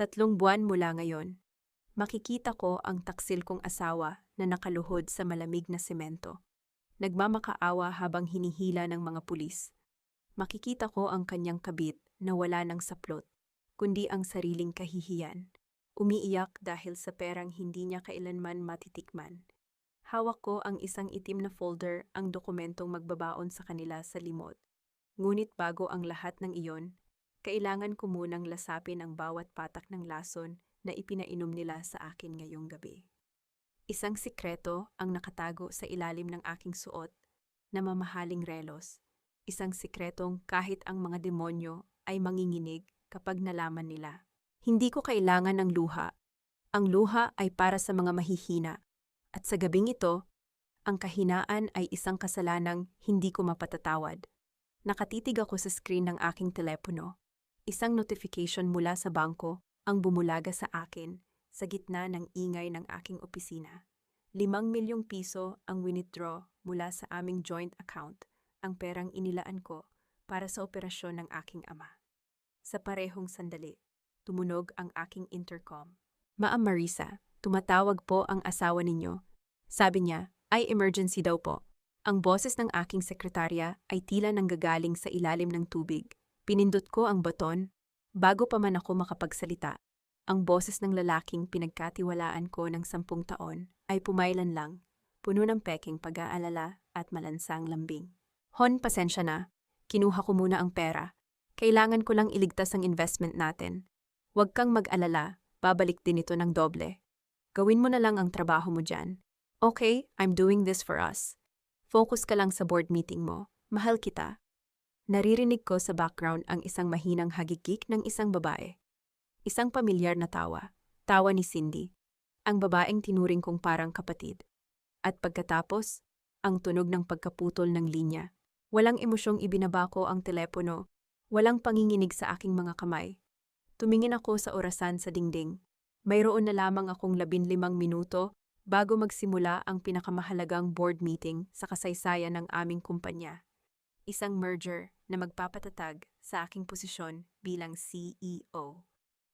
3 buwan mula ngayon, makikita ko ang taksil kong asawa na nakaluhod sa malamig na semento. Nagmamakaawa habang hinihila ng mga pulis. Makikita ko ang kanyang kabit na wala ng saplot, kundi ang sariling kahihiyan. Umiiyak dahil sa perang hindi niya kailanman matitikman. Hawak ko ang isang itim na folder, ang dokumentong magbabaon sa kanila sa limot. Ngunit bago ang lahat ng iyon, kailangan ko munang lasapin ang bawat patak ng lason na ipinainom nila sa akin ngayong gabi. Isang sikreto ang nakatago sa ilalim ng aking suot na mamahaling relos. Isang sikretong kahit ang mga demonyo ay manginginig kapag nalaman nila. Hindi ko kailangan ng luha. Ang luha ay para sa mga mahihina. At sa gabing ito, ang kahinaan ay isang kasalanang hindi ko mapatatawad. Nakatitig ako sa screen ng aking telepono. Isang notification mula sa bangko ang bumulaga sa akin sa gitna ng ingay ng aking opisina. 5 milyong piso ang withdraw mula sa aming joint account, ang perang inilaan ko para sa operasyon ng aking ama. Sa parehong sandali, tumunog ang aking intercom. Ma'am Marisa, tumatawag po ang asawa ninyo. Sabi niya, ay emergency daw po. Ang boses ng aking sekretarya ay tila nanggagaling sa ilalim ng tubig. Pinindot ko ang baton bago pa man ako makapagsalita. Ang boses ng lalaking pinagkatiwalaan ko ng 10 taon ay pumailan lang, puno ng peking pag-aalala at malansang lambing. Hon, pasensya na. Kinuha ko muna ang pera. Kailangan ko lang iligtas ang investment natin. Huwag kang mag-alala, babalik din ito ng doble. Gawin mo na lang ang trabaho mo dyan. Okay, I'm doing this for us. Focus ka lang sa board meeting mo. Mahal kita. Naririnig ko sa background ang isang mahinang hagikik ng isang babae. Isang pamilyar na tawa. Tawa ni Cindy. Ang babaeng tinuring kong parang kapatid. At pagkatapos, ang tunog ng pagkaputol ng linya. Walang emosyong ibinaba ko ang telepono. Walang panginginig sa aking mga kamay. Tumingin ako sa orasan sa dingding. Mayroon na lamang akong 15 minuto bago magsimula ang pinakamahalagang board meeting sa kasaysayan ng aming kumpanya. Isang merger na magpapatatag sa aking posisyon bilang CEO.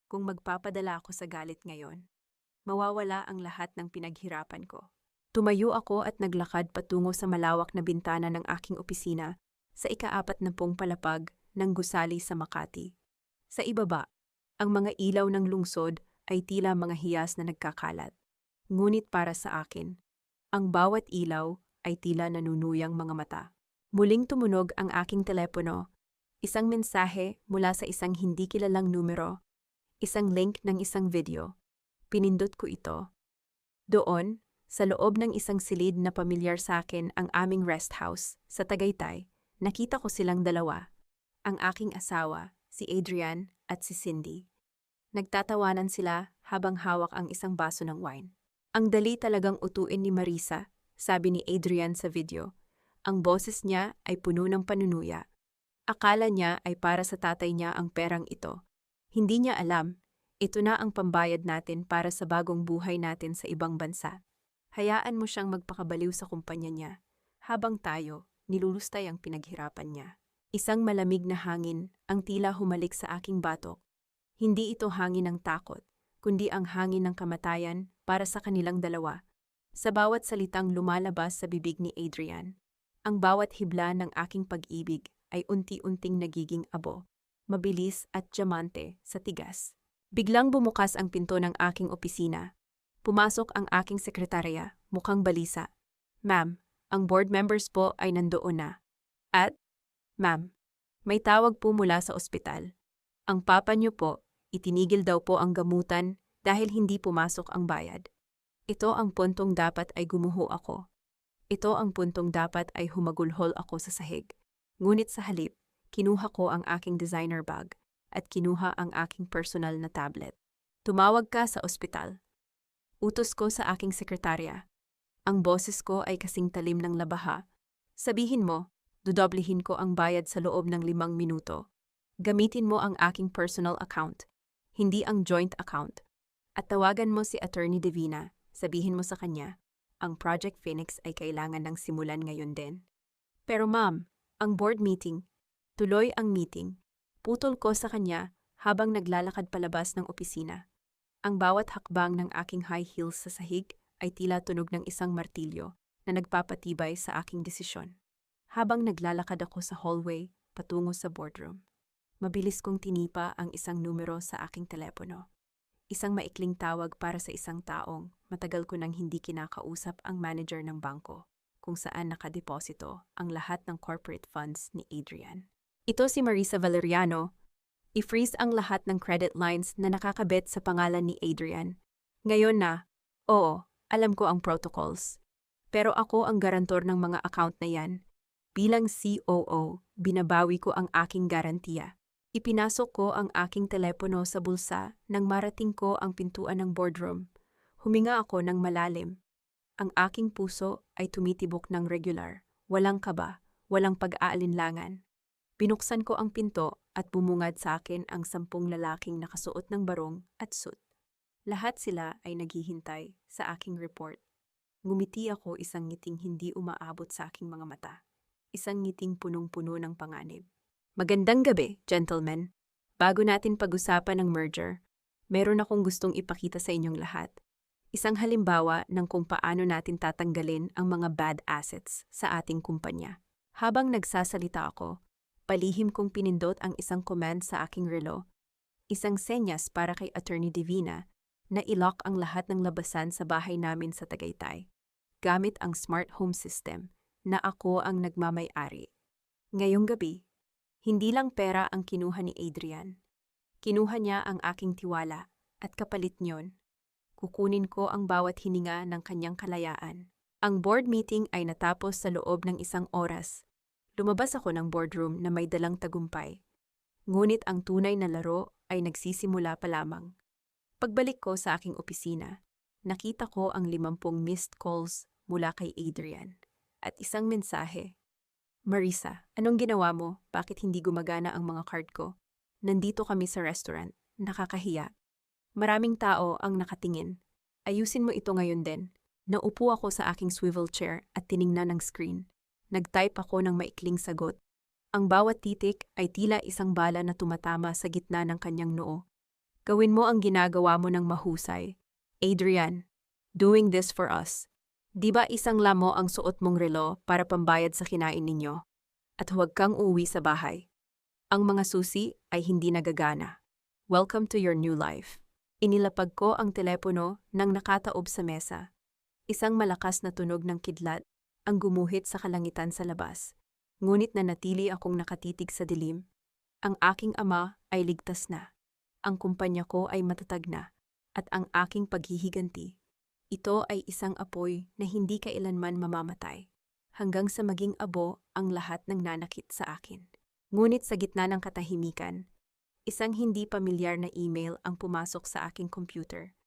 Kung magpapadala ako sa galit ngayon, mawawala ang lahat ng pinaghirapan ko. Tumayo ako at naglakad patungo sa malawak na bintana ng aking opisina sa ika-40 palapag ng gusali sa Makati. Sa ibaba, ang mga ilaw ng lungsod ay tila mga hiyas na nagkakalat. Ngunit para sa akin, ang bawat ilaw ay tila nanunuyang mga mata. Muling tumunog ang aking telepono, isang mensahe mula sa isang hindi kilalang numero, isang link ng isang video. Pinindot ko ito. Doon, sa loob ng isang silid na pamilyar sa akin ang aming rest house sa Tagaytay, nakita ko silang dalawa, ang aking asawa, si Adrian at si Cindy. Nagtatawanan sila habang hawak ang isang baso ng wine. Ang dali talagang utuin ni Marisa, sabi ni Adrian sa video. Ang boses niya ay puno ng panunuya. Akala niya ay para sa tatay niya ang perang ito. Hindi niya alam, ito na ang pambayad natin para sa bagong buhay natin sa ibang bansa. Hayaan mo siyang magpakabaliw sa kumpanya niya, habang tayo, nilulustay ang pinaghirapan niya. Isang malamig na hangin ang tila humalik sa aking batok. Hindi ito hangin ng takot, kundi ang hangin ng kamatayan para sa kanilang dalawa. Sa bawat salitang lumalabas sa bibig ni Adrian, ang bawat hibla ng aking pag-ibig ay unti-unting nagiging abo, mabilis at diamante sa tigas. Biglang bumukas ang pinto ng aking opisina. Pumasok ang aking sekretarya, mukhang balisa. Ma'am, ang board members po ay nandoon na. At, ma'am, may tawag po mula sa ospital. Ang papa niyo po, itinigil daw po ang gamutan dahil hindi pumasok ang bayad. Ito ang puntong dapat ay gumuho ako. Ito ang puntong dapat ay humagulhol ako sa sahig. Ngunit sa halip, kinuha ko ang aking designer bag at kinuha ang aking personal na tablet. Tumawag ka sa ospital. Utos ko sa aking sekretarya. Ang boses ko ay kasing talim ng labaha. Sabihin mo, dodoblehin ko ang bayad sa loob ng 5 minuto. Gamitin mo ang aking personal account, hindi ang joint account. At tawagan mo si Attorney Divina, sabihin mo sa kanya, ang Project Phoenix ay kailangan ng simulan ngayon din. Pero ma'am, ang board meeting, tuloy ang meeting. Putol ko sa kanya habang naglalakad palabas ng opisina. Ang bawat hakbang ng aking high heels sa sahig ay tila tunog ng isang martilyo na nagpapatibay sa aking desisyon. Habang naglalakad ako sa hallway patungo sa boardroom, mabilis kong tinipa ang isang numero sa aking telepono. Isang maikling tawag para sa isang taong matagal ko nang hindi kinakausap, ang manager ng bangko, kung saan nakadeposito ang lahat ng corporate funds ni Adrian. Ito si Marisa Valeriano. I-freeze ang lahat ng credit lines na nakakabit sa pangalan ni Adrian. Ngayon na, oo, alam ko ang protocols. Pero ako ang garantor ng mga account na yan. Bilang COO, binabawi ko ang aking garantiya. Ipinasok ko ang aking telepono sa bulsa nang marating ko ang pintuan ng boardroom. Huminga ako ng malalim. Ang aking puso ay tumitibok ng regular, walang kaba, walang pag-aalinlangan. Binuksan ko ang pinto at bumungad sa akin ang 10 lalaking nakasuot ng barong at suit. Lahat sila ay naghihintay sa aking report. Ngumiti ako, isang ngiting hindi umaabot sa aking mga mata. Isang ngiting punong-puno ng panganib. Magandang gabi, gentlemen. Bago natin pag-usapan ang merger, meron akong gustong ipakita sa inyong lahat. Isang halimbawa ng kung paano natin tatanggalin ang mga bad assets sa ating kumpanya. Habang nagsasalita ako, palihim kong pinindot ang isang command sa aking relo. Isang senyas para kay Attorney Divina na i-lock ang lahat ng labasan sa bahay namin sa Tagaytay, gamit ang smart home system na ako ang nagmamay-ari. Ngayong gabi, hindi lang pera ang kinuha ni Adrian. Kinuha niya ang aking tiwala at kapalit niyon, kukunin ko ang bawat hininga ng kanyang kalayaan. Ang board meeting ay natapos sa loob ng 1 oras. Lumabas ako ng boardroom na may dalang tagumpay. Ngunit ang tunay na laro ay nagsisimula pa lamang. Pagbalik ko sa aking opisina, nakita ko ang 50 missed calls mula kay Adrian at isang mensahe. Marisa, anong ginawa mo? Bakit hindi gumagana ang mga card ko? Nandito kami sa restaurant. Nakakahiya. Maraming tao ang nakatingin. Ayusin mo ito ngayon din. Naupo ako sa aking swivel chair at tiningnan ang screen. Nag-type ako ng maikling sagot. Ang bawat titik ay tila isang bala na tumatama sa gitna ng kanyang noo. Gawin mo ang ginagawa mo ng mahusay. Adrian, doing this for us. Di ba isang lamo ang suot mong relo para pambayad sa kinain ninyo? At huwag kang uuwi sa bahay. Ang mga susi ay hindi nagagana. Welcome to your new life. Inilapag ko ang telepono nang nakataob sa mesa. Isang malakas na tunog ng kidlat ang gumuhit sa kalangitan sa labas. Ngunit nanatili akong nakatitig sa dilim. Ang aking ama ay ligtas na. Ang kumpanya ko ay matatag na. At ang aking paghihiganti, ito ay isang apoy na hindi kailanman mamamatay, hanggang sa maging abo ang lahat ng nanakit sa akin. Ngunit sa gitna ng katahimikan, isang hindi pamilyar na email ang pumasok sa aking computer.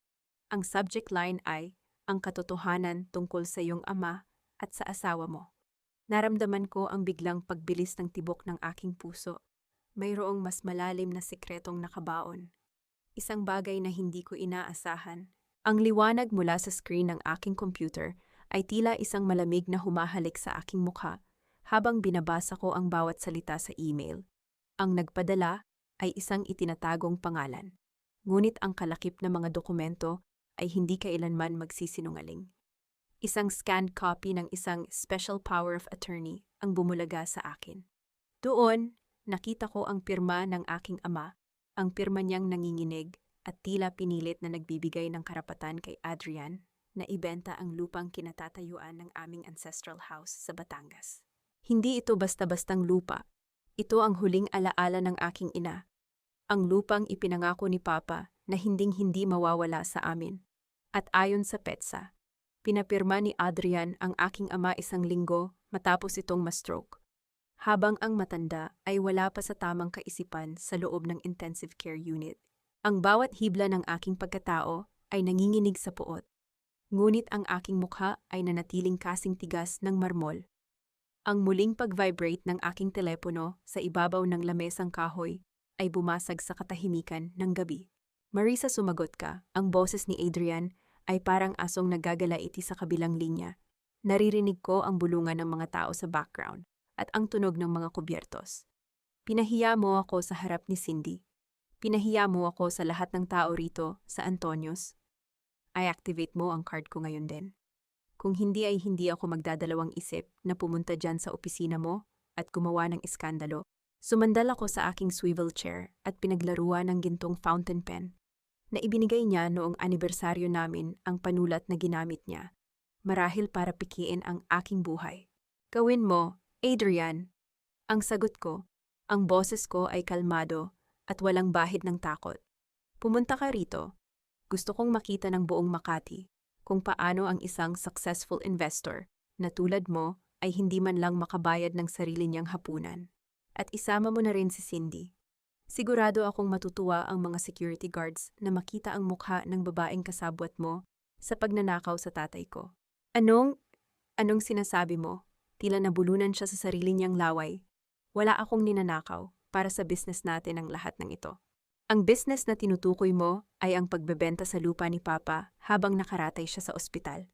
Ang subject line ay, ang katotohanan tungkol sa iyong ama at sa asawa mo. Naramdaman ko ang biglang pagbilis ng tibok ng aking puso. Mayroong mas malalim na sikretong nakabaon. Isang bagay na hindi ko inaasahan. Ang liwanag mula sa screen ng aking computer ay tila isang malamig na humahalik sa aking mukha habang binabasa ko ang bawat salita sa email. Ang nagpadala ay isang itinatagong pangalan. Ngunit ang kalakip na mga dokumento ay hindi kailanman magsisinungaling. Isang scanned copy ng isang special power of attorney ang bumulaga sa akin. Doon, nakita ko ang pirma ng aking ama, ang pirma niyang nanginginig at tila pinilit na nagbibigay ng karapatan kay Adrian na ibenta ang lupang kinatatayuan ng aming ancestral house sa Batangas. Hindi ito basta-bastang lupa. Ito ang huling alaala ng aking ina. Ang lupang ipinangako ni Papa na hinding-hindi mawawala sa amin. At ayon sa PETSA, pinapirma ni Adrian ang aking ama 1 linggo matapos itong ma-stroke. Habang ang matanda ay wala pa sa tamang kaisipan sa loob ng intensive care unit. Ang bawat hibla ng aking pagkatao ay nanginginig sa puot. Ngunit ang aking mukha ay nanatiling kasing tigas ng marmol. Ang muling pag-vibrate ng aking telepono sa ibabaw ng lamesang kahoy ay bumasag sa katahimikan ng gabi. Marisa, sumagot ka. Ang boses ni Adrian ay parang asong nagagalaiti sa kabilang linya. Naririnig ko ang bulungan ng mga tao sa background at ang tunog ng mga kubyertos. Pinahiya mo ako sa harap ni Cindy. Pinahiya mo ako sa lahat ng tao rito sa Antonios. I-activate mo ang card ko ngayon din. Kung hindi ay hindi ako magdadalawang isip na pumunta dyan sa opisina mo at gumawa ng iskandalo. Sumandal ako sa aking swivel chair at pinaglaruan ng gintong fountain pen na ibinigay niya noong anibersaryo namin ang panulat na ginamit niya, marahil para pikiin ang aking buhay. Gawin mo, Adrian. Ang sagot ko, ang boses ko ay kalmado at walang bahid ng takot. Pumunta ka rito. Gusto kong makita ng buong Makati kung paano ang isang successful investor na tulad mo ay hindi man lang makabayad ng sarili niyang hapunan. At isama mo na rin si Cindy. Sigurado akong matutuwa ang mga security guards na makita ang mukha ng babaeng kasabwat mo sa pagnanakaw sa tatay ko. Anong sinasabi mo? Tila nabulunan siya sa sarili niyang laway. Wala akong ninanakaw para sa business natin ang lahat ng ito. Ang business na tinutukoy mo ay ang pagbebenta sa lupa ni Papa habang nakaratay siya sa ospital.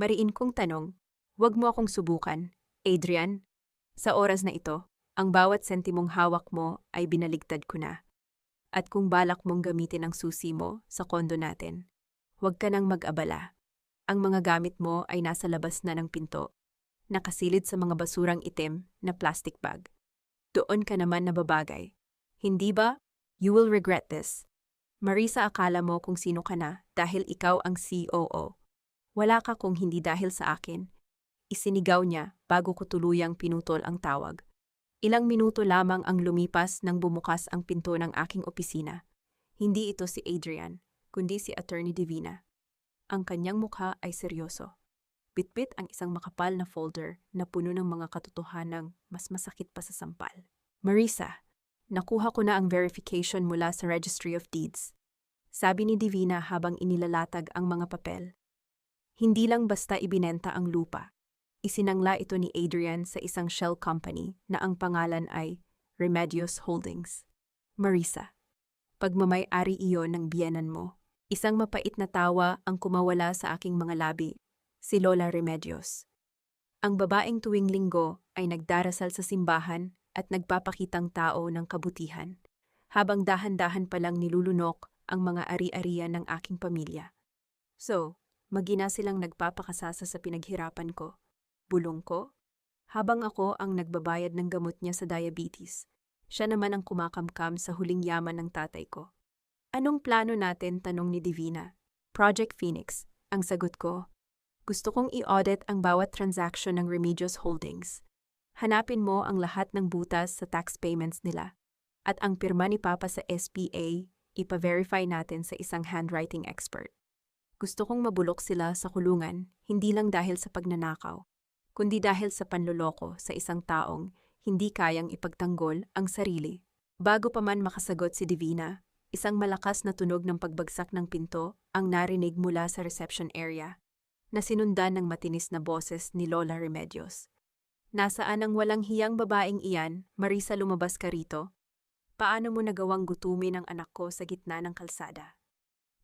Mariin kong tanong, huwag mo akong subukan, Adrian. Sa oras na ito, ang bawat sentimong hawak mo ay binaligtad ko na. At kung balak mong gamitin ang susi mo sa kondo natin, huwag ka nang mag-abala. Ang mga gamit mo ay nasa labas na ng pinto, nakasilid sa mga basurang itim na plastic bag. Doon ka naman nababagay. Hindi ba? You will regret this. Marisa, akala mo kung sino ka na dahil ikaw ang COO. Wala ka kung hindi dahil sa akin. Isinigaw niya bago ko tuluyang pinutol ang tawag. Ilang minuto lamang ang lumipas nang bumukas ang pinto ng aking opisina. Hindi ito si Adrian, kundi si Attorney Divina. Ang kanyang mukha ay seryoso. Bitbit ang isang makapal na folder na puno ng mga katotohanang mas masakit pa sa sampal. Marisa, nakuha ko na ang verification mula sa Registry of Deeds. Sabi ni Divina habang inilalatag ang mga papel. Hindi lang basta ibinenta ang lupa. Isinangla ito ni Adrian sa isang shell company na ang pangalan ay Remedios Holdings. Marisa, pagmamay-ari iyon ng biyenan mo. Isang mapait na tawa ang kumawala sa aking mga labi. Si Lola Remedios. Ang babaeng tuwing linggo ay nagdarasal sa simbahan at nagpapakitang tao ng kabutihan, habang dahan-dahan palang nilulunok ang mga ari-arian ng aking pamilya. So, magina silang nagpapakasasa sa pinaghirapan ko, bulong ko, habang ako ang nagbabayad ng gamot niya sa diabetes. Siya naman ang kumakamkam sa huling yaman ng tatay ko. Anong plano natin? Tanong ni Divina. Project Phoenix, ang sagot ko. Gusto kong i-audit ang bawat transaction ng Remedios Holdings. Hanapin mo ang lahat ng butas sa tax payments nila. At ang pirma ni Papa sa SPA, ipa-verify natin sa isang handwriting expert. Gusto kong mabulok sila sa kulungan, hindi lang dahil sa pagnanakaw, kundi dahil sa panloloko sa isang taong hindi kayang ipagtanggol ang sarili. Bago pa man makasagot si Divina, isang malakas na tunog ng pagbagsak ng pinto ang narinig mula sa reception area, na sinundan ng matinis na boses ni Lola Remedios. Nasaan ang walang hiyang babaeng iyan? Marisa, lumabas ka rito. Paano mo nagawang gutumin ang anak ko sa gitna ng kalsada?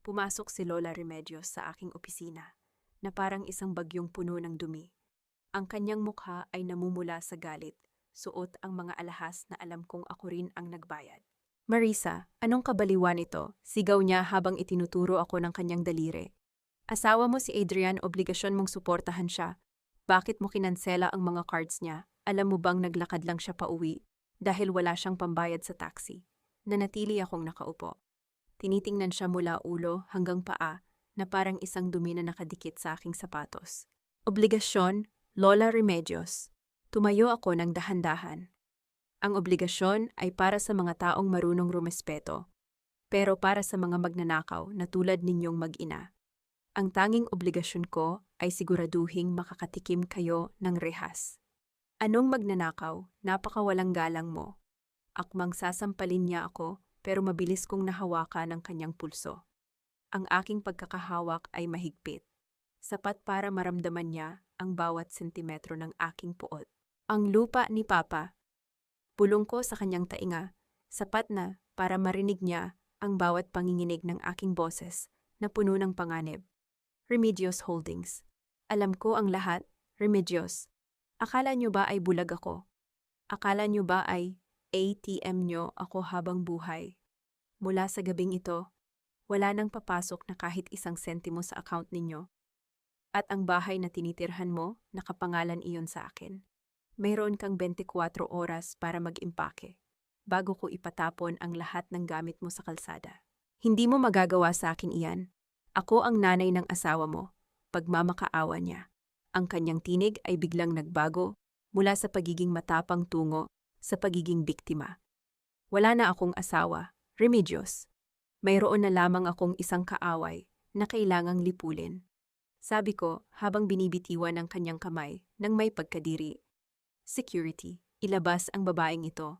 Pumasok si Lola Remedios sa aking opisina, na parang isang bagyong puno ng dumi. Ang kanyang mukha ay namumula sa galit, suot ang mga alahas na alam kong ako rin ang nagbayad. Marisa, anong kabaliwan ito? Sigaw niya habang itinuturo ako ng kanyang daliri. Asawa mo si Adrian, obligasyon mong suportahan siya. Bakit mo kinansela ang mga cards niya? Alam mo bang naglakad lang siya pauwi dahil wala siyang pambayad sa taxi? Nanatili akong nakaupo. Tinitingnan siya mula ulo hanggang paa na parang isang dumi na nakadikit sa aking sapatos. Obligasyon, Lola Remedios. Tumayo ako ng dahan-dahan. Ang obligasyon ay para sa mga taong marunong rumespeto, pero para sa mga magnanakaw na tulad ninyong mag-ina. Ang tanging obligasyon ko ay siguraduhing makakatikim kayo ng rehas. Anong magnanakaw? Napakawalang galang mo. Akmang sasampalin niya ako pero mabilis kong nahawakan ang kanyang pulso. Ang aking pagkakahawak ay mahigpit. Sapat para maramdaman niya ang bawat sentimetro ng aking puot. Ang lupa ni Papa. Bulong ko sa kanyang tainga. Sapat na para marinig niya ang bawat panginginig ng aking boses na puno ng panganib. Remedios Holdings. Alam ko ang lahat, Remedios. Akala niyo ba ay bulag ako? Akala niyo ba ay ATM niyo ako habang buhay? Mula sa gabing ito, wala nang papasok na kahit isang sentimo sa account ninyo. At ang bahay na tinitirhan mo, nakapangalan iyon sa akin. Mayroon kang 24 oras para mag-impake bago ko ipatapon ang lahat ng gamit mo sa kalsada. Hindi mo magagawa sa akin iyan. Ako ang nanay ng asawa mo. Pagmamakaawa niya. Ang kanyang tinig ay biglang nagbago mula sa pagiging matapang tungo sa pagiging biktima. Wala na akong asawa, Remedios. Mayroon na lamang akong isang kaaway na kailangang lipulin. Sabi ko habang binibitiwan ang kanyang kamay nang may pagkadiri. Security, ilabas ang babaeng ito.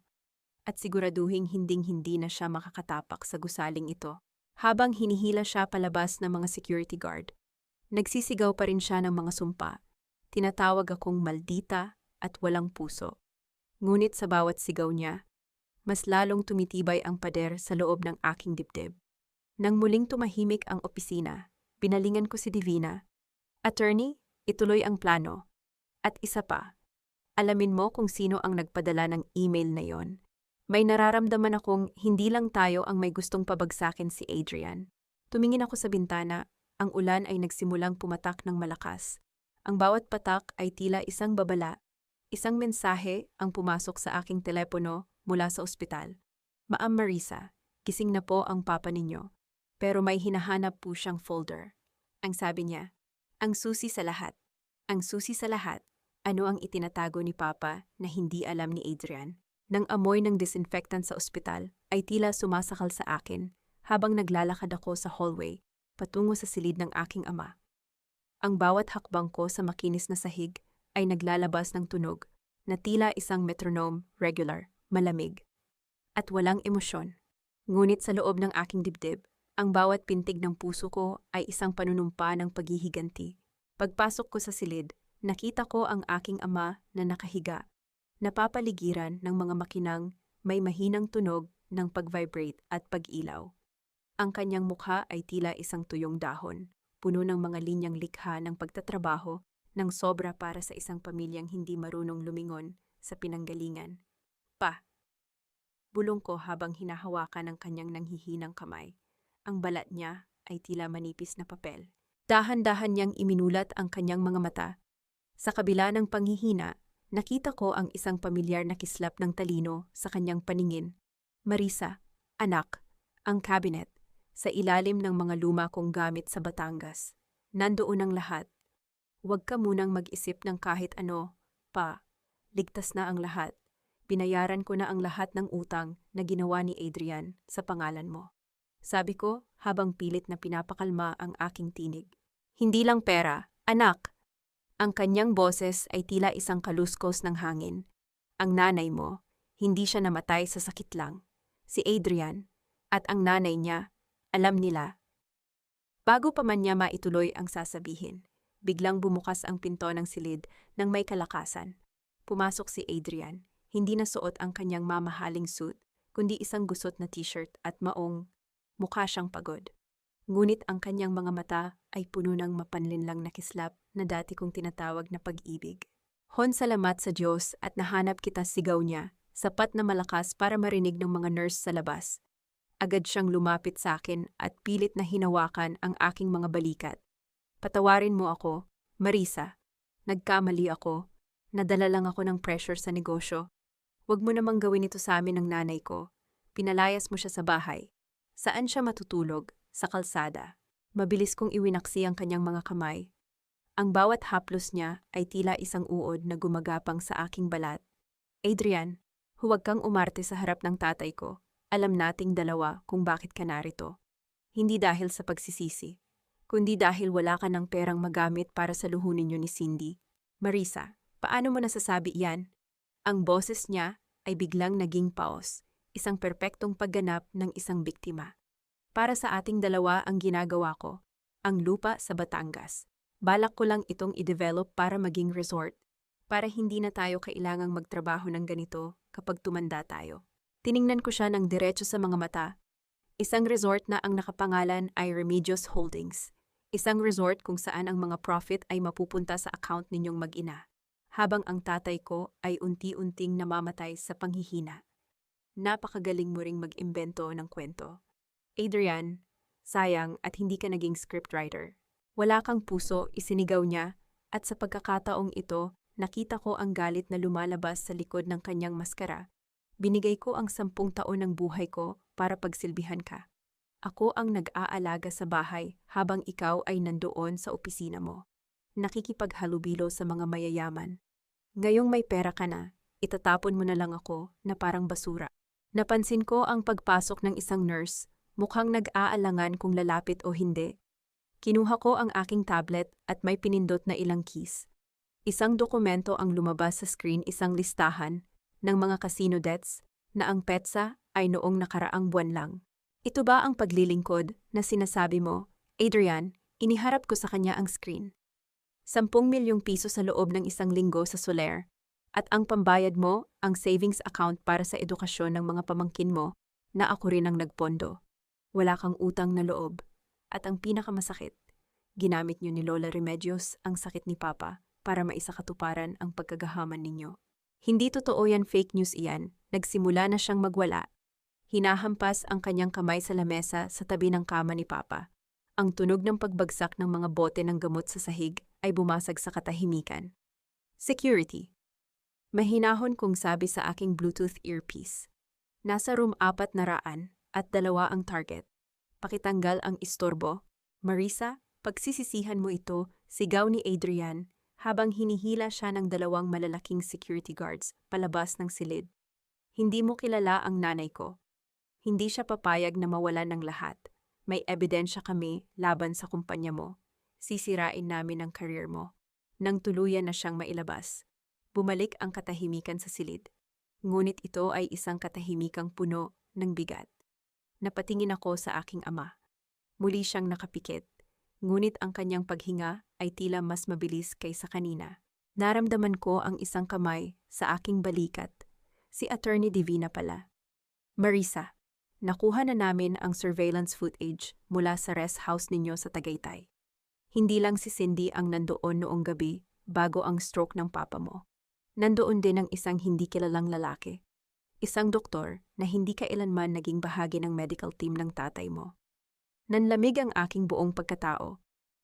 At siguraduhing hinding-hindi na siya makakatapak sa gusaling ito. Habang hinihila siya palabas ng mga security guard, nagsisigaw pa rin siya ng mga sumpa. Tinatawag akong maldita at walang puso. Ngunit sa bawat sigaw niya, mas lalong tumitibay ang pader sa loob ng aking dibdib. Nang muling tumahimik ang opisina, binalingan ko si Divina. Attorney, ituloy ang plano. At isa pa, alamin mo kung sino ang nagpadala ng email na yon. May nararamdaman akong hindi lang tayo ang may gustong pabagsakin si Adrian. Tumingin ako sa bintana, ang ulan ay nagsimulang pumatak ng malakas. Ang bawat patak ay tila isang babala. Isang mensahe ang pumasok sa aking telepono mula sa ospital. Ma'am Marisa, gising na po ang papa ninyo. Pero may hinahanap po siyang folder. Ang sabi niya, ang susi sa lahat. Ang susi sa lahat. Ano ang itinatago ni Papa na hindi alam ni Adrian? Nang amoy ng disinfectant sa ospital ay tila sumasakal sa akin habang naglalakad ako sa hallway patungo sa silid ng aking ama. Ang bawat hakbang ko sa makinis na sahig ay naglalabas ng tunog na tila isang metronome, regular, malamig, at walang emosyon. Ngunit sa loob ng aking dibdib, ang bawat pintig ng puso ko ay isang panunumpa ng paghihiganti. Pagpasok ko sa silid, nakita ko ang aking ama na nakahiga, napapaligiran ng mga makinang may mahinang tunog ng pag-vibrate at pag-ilaw. Ang kanyang mukha ay tila isang tuyong dahon, puno ng mga linyang likha ng pagtatrabaho ng sobra para sa isang pamilyang hindi marunong lumingon sa pinanggalingan. Bulong ko habang hinahawakan ng kanyang nanghihinang kamay. Ang balat niya ay tila manipis na papel. Dahan-dahan niyang iminulat ang kanyang mga mata. Sa kabila ng panghihina, nakita ko ang isang pamilyar na kislap ng talino sa kanyang paningin. Marisa, anak, ang cabinet, sa ilalim ng mga luma kong gamit sa Batangas. Nandoon ang lahat. Huwag ka munang mag-isip ng kahit ano, pa. Ligtas na ang lahat. Binayaran ko na ang lahat ng utang na ginawa ni Adrian sa pangalan mo. Sabi ko habang pilit na pinapakalma ang aking tinig. Hindi lang pera, anak. Ang kanyang boses ay tila isang kaluskos ng hangin. Ang nanay mo, hindi siya namatay sa sakit lang. Si Adrian at ang nanay niya, alam nila. Bago pa man niya maituloy ang sasabihin, biglang bumukas ang pinto ng silid ng may kalakasan. Pumasok si Adrian, hindi na suot ang kanyang mamahaling suit, kundi isang gusot na t-shirt at maong mukha siyang pagod. Ngunit ang kanyang mga mata ay puno ng mapanlinlang na kislap na dati kong tinatawag na pag-ibig. Hon, salamat sa Diyos at nahanap kita, sigaw niya, sapat na malakas para marinig ng mga nurse sa labas. Agad siyang lumapit sa akin at pilit na hinawakan ang aking mga balikat. Patawarin mo ako, Marisa. Nagkamali ako. Nadala lang ako ng pressure sa negosyo. Huwag mo namang gawin ito sa amin ng nanay ko. Pinalayas mo siya sa bahay. Saan siya matutulog? Sa kalsada. Mabilis kong iwinaksi ang kanyang mga kamay. Ang bawat haplos niya ay tila isang uod na gumagapang sa aking balat. Adrian, huwag kang umarte sa harap ng tatay ko. Alam nating dalawa kung bakit ka narito. Hindi dahil sa pagsisisi, kundi dahil wala ka ng perang magamit para sa luhunin niyo ni Cindy. Marisa, paano mo nasasabi iyan? Ang boses niya ay biglang naging paos, isang perpektong pagganap ng isang biktima. Para sa ating dalawa ang ginagawa ko, ang lupa sa Batangas. Balak ko lang itong i-develop para maging resort, para hindi na tayo kailangang magtrabaho ng ganito kapag tumanda tayo. Tiningnan ko siya ng diretso sa mga mata. Isang resort na ang nakapangalan ay Remedios Holdings. Isang resort kung saan ang mga profit ay mapupunta sa account ninyong mag-ina, habang ang tatay ko ay unti-unting namamatay sa panghihina. Napakagaling mo ring mag-imbento ng kwento. Adrian, sayang at hindi ka naging scriptwriter. Wala kang puso, isinigaw niya, at sa pagkakataong ito, nakita ko ang galit na lumalabas sa likod ng kanyang maskara. Binigay ko ang 10 taon ng buhay ko para pagsilbihan ka. Ako ang nag-aalaga sa bahay habang ikaw ay nandoon sa opisina mo. Nakikipaghalubilo sa mga mayayaman. Ngayong may pera ka na, itatapon mo na lang ako na parang basura. Napansin ko ang pagpasok ng isang nurse, mukhang nag-aalangan kung lalapit o hindi. Kinuha ko ang aking tablet at may pinindot na ilang keys. Isang dokumento ang lumabas sa screen, isang listahan ng mga casino debts na ang petsa ay noong nakaraang buwan lang. Ito ba ang paglilingkod na sinasabi mo, Adrian? Iniharap ko sa kanya ang screen. 10 milyong piso sa loob ng isang linggo sa Soler, at ang pambayad mo, ang savings account para sa edukasyon ng mga pamangkin mo na ako rin ang nagpondo. Wala kang utang na loob. At ang pinakamasakit, ginamit niyo ni Lola Remedios ang sakit ni Papa para maisakatuparan ang pagkagahaman ninyo. Hindi totoo yan, fake news iyan. Nagsimula na siyang magwala. Hinahampas ang kanyang kamay sa lamesa sa tabi ng kama ni Papa. Ang tunog ng pagbagsak ng mga bote ng gamot sa sahig ay bumasag sa katahimikan. Security. Mahinahon kong sabi sa aking Bluetooth earpiece. Nasa room 400 at 2 ang target. Pakitanggal ang istorbo. Marisa, pagsisisihan mo ito, sigaw ni Adrian habang hinihila siya ng 2 malalaking security guards palabas ng silid. Hindi mo kilala ang nanay ko. Hindi siya papayag na mawalan ng lahat. May ebidensya kami laban sa kumpanya mo. Sisirain namin ang career mo. Nang tuluyan na siyang mailabas. Bumalik ang katahimikan sa silid. Ngunit ito ay isang katahimikang puno ng bigat. Napatingin ako sa aking ama. Muli siyang nakapikit. Ngunit ang kanyang paghinga ay tila mas mabilis kaysa kanina. Naramdaman ko ang isang kamay sa aking balikat. Si Attorney Divina pala. Marisa. Nakuha na namin ang surveillance footage mula sa rest house ninyo sa Tagaytay. Hindi lang si Cindy ang nandoon noong gabi bago ang stroke ng papa mo. Nandoon din ang isang hindi kilalang lalaki. Isang doktor na hindi kailanman naging bahagi ng medical team ng tatay mo. Nanlamig ang aking buong pagkatao.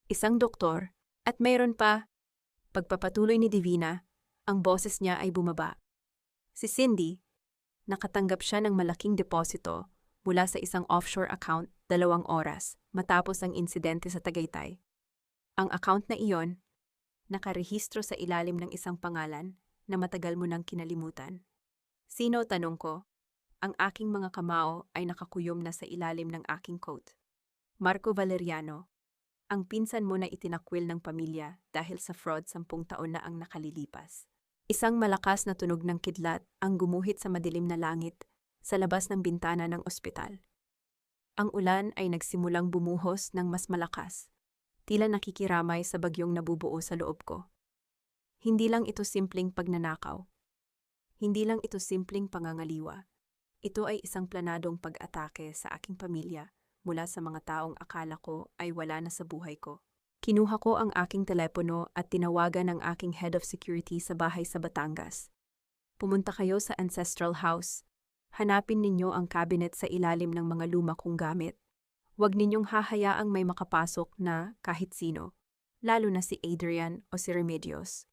Isang doktor at mayroon pa. Pagpapatuloy ni Divina, ang boses niya ay bumaba. Si Cindy, nakatanggap siya ng malaking deposito mula sa isang offshore account 2 oras matapos ang insidente sa Tagaytay. Ang account na iyon, nakarehistro sa ilalim ng isang pangalan na matagal mo nang kinalimutan. Sino, tanong ko? Ang aking mga kamao ay nakakuyom na sa ilalim ng aking coat. Marco Valeriano, ang pinsan mo na itinakwil ng pamilya dahil sa fraud 10 taon na ang nakalilipas. Isang malakas na tunog ng kidlat ang gumuhit sa madilim na langit sa labas ng bintana ng ospital. Ang ulan ay nagsimulang bumuhos ng mas malakas, tila nakikiramay sa bagyong nabubuo sa loob ko. Hindi lang ito simpleng pagnanakaw. Hindi lang ito simpleng pangangaliwa. Ito ay isang planadong pag-atake sa aking pamilya mula sa mga taong akala ko ay wala na sa buhay ko. Kinuha ko ang aking telepono at tinawagan ang aking head of security sa bahay sa Batangas. Pumunta kayo sa ancestral house. Hanapin ninyo ang cabinet sa ilalim ng mga luma kong gamit. Huwag ninyong hahayaang may makapasok na kahit sino, lalo na si Adrian o si Remedios.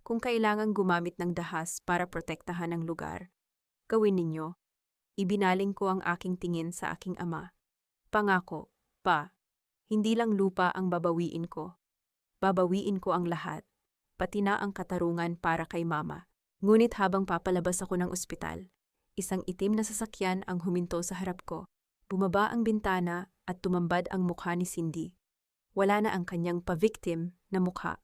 Kung kailangang gumamit ng dahas para protektahan ang lugar, gawin ninyo. Ibinaling ko ang aking tingin sa aking ama. Pangako, pa, hindi lang lupa ang babawiin ko. Babawiin ko ang lahat, pati na ang katarungan para kay mama. Ngunit habang papalabas ako ng ospital, isang itim na sasakyan ang huminto sa harap ko. Bumaba ang bintana at tumambad ang mukha ni Cindy. Wala na ang kanyang pa-victim na mukha.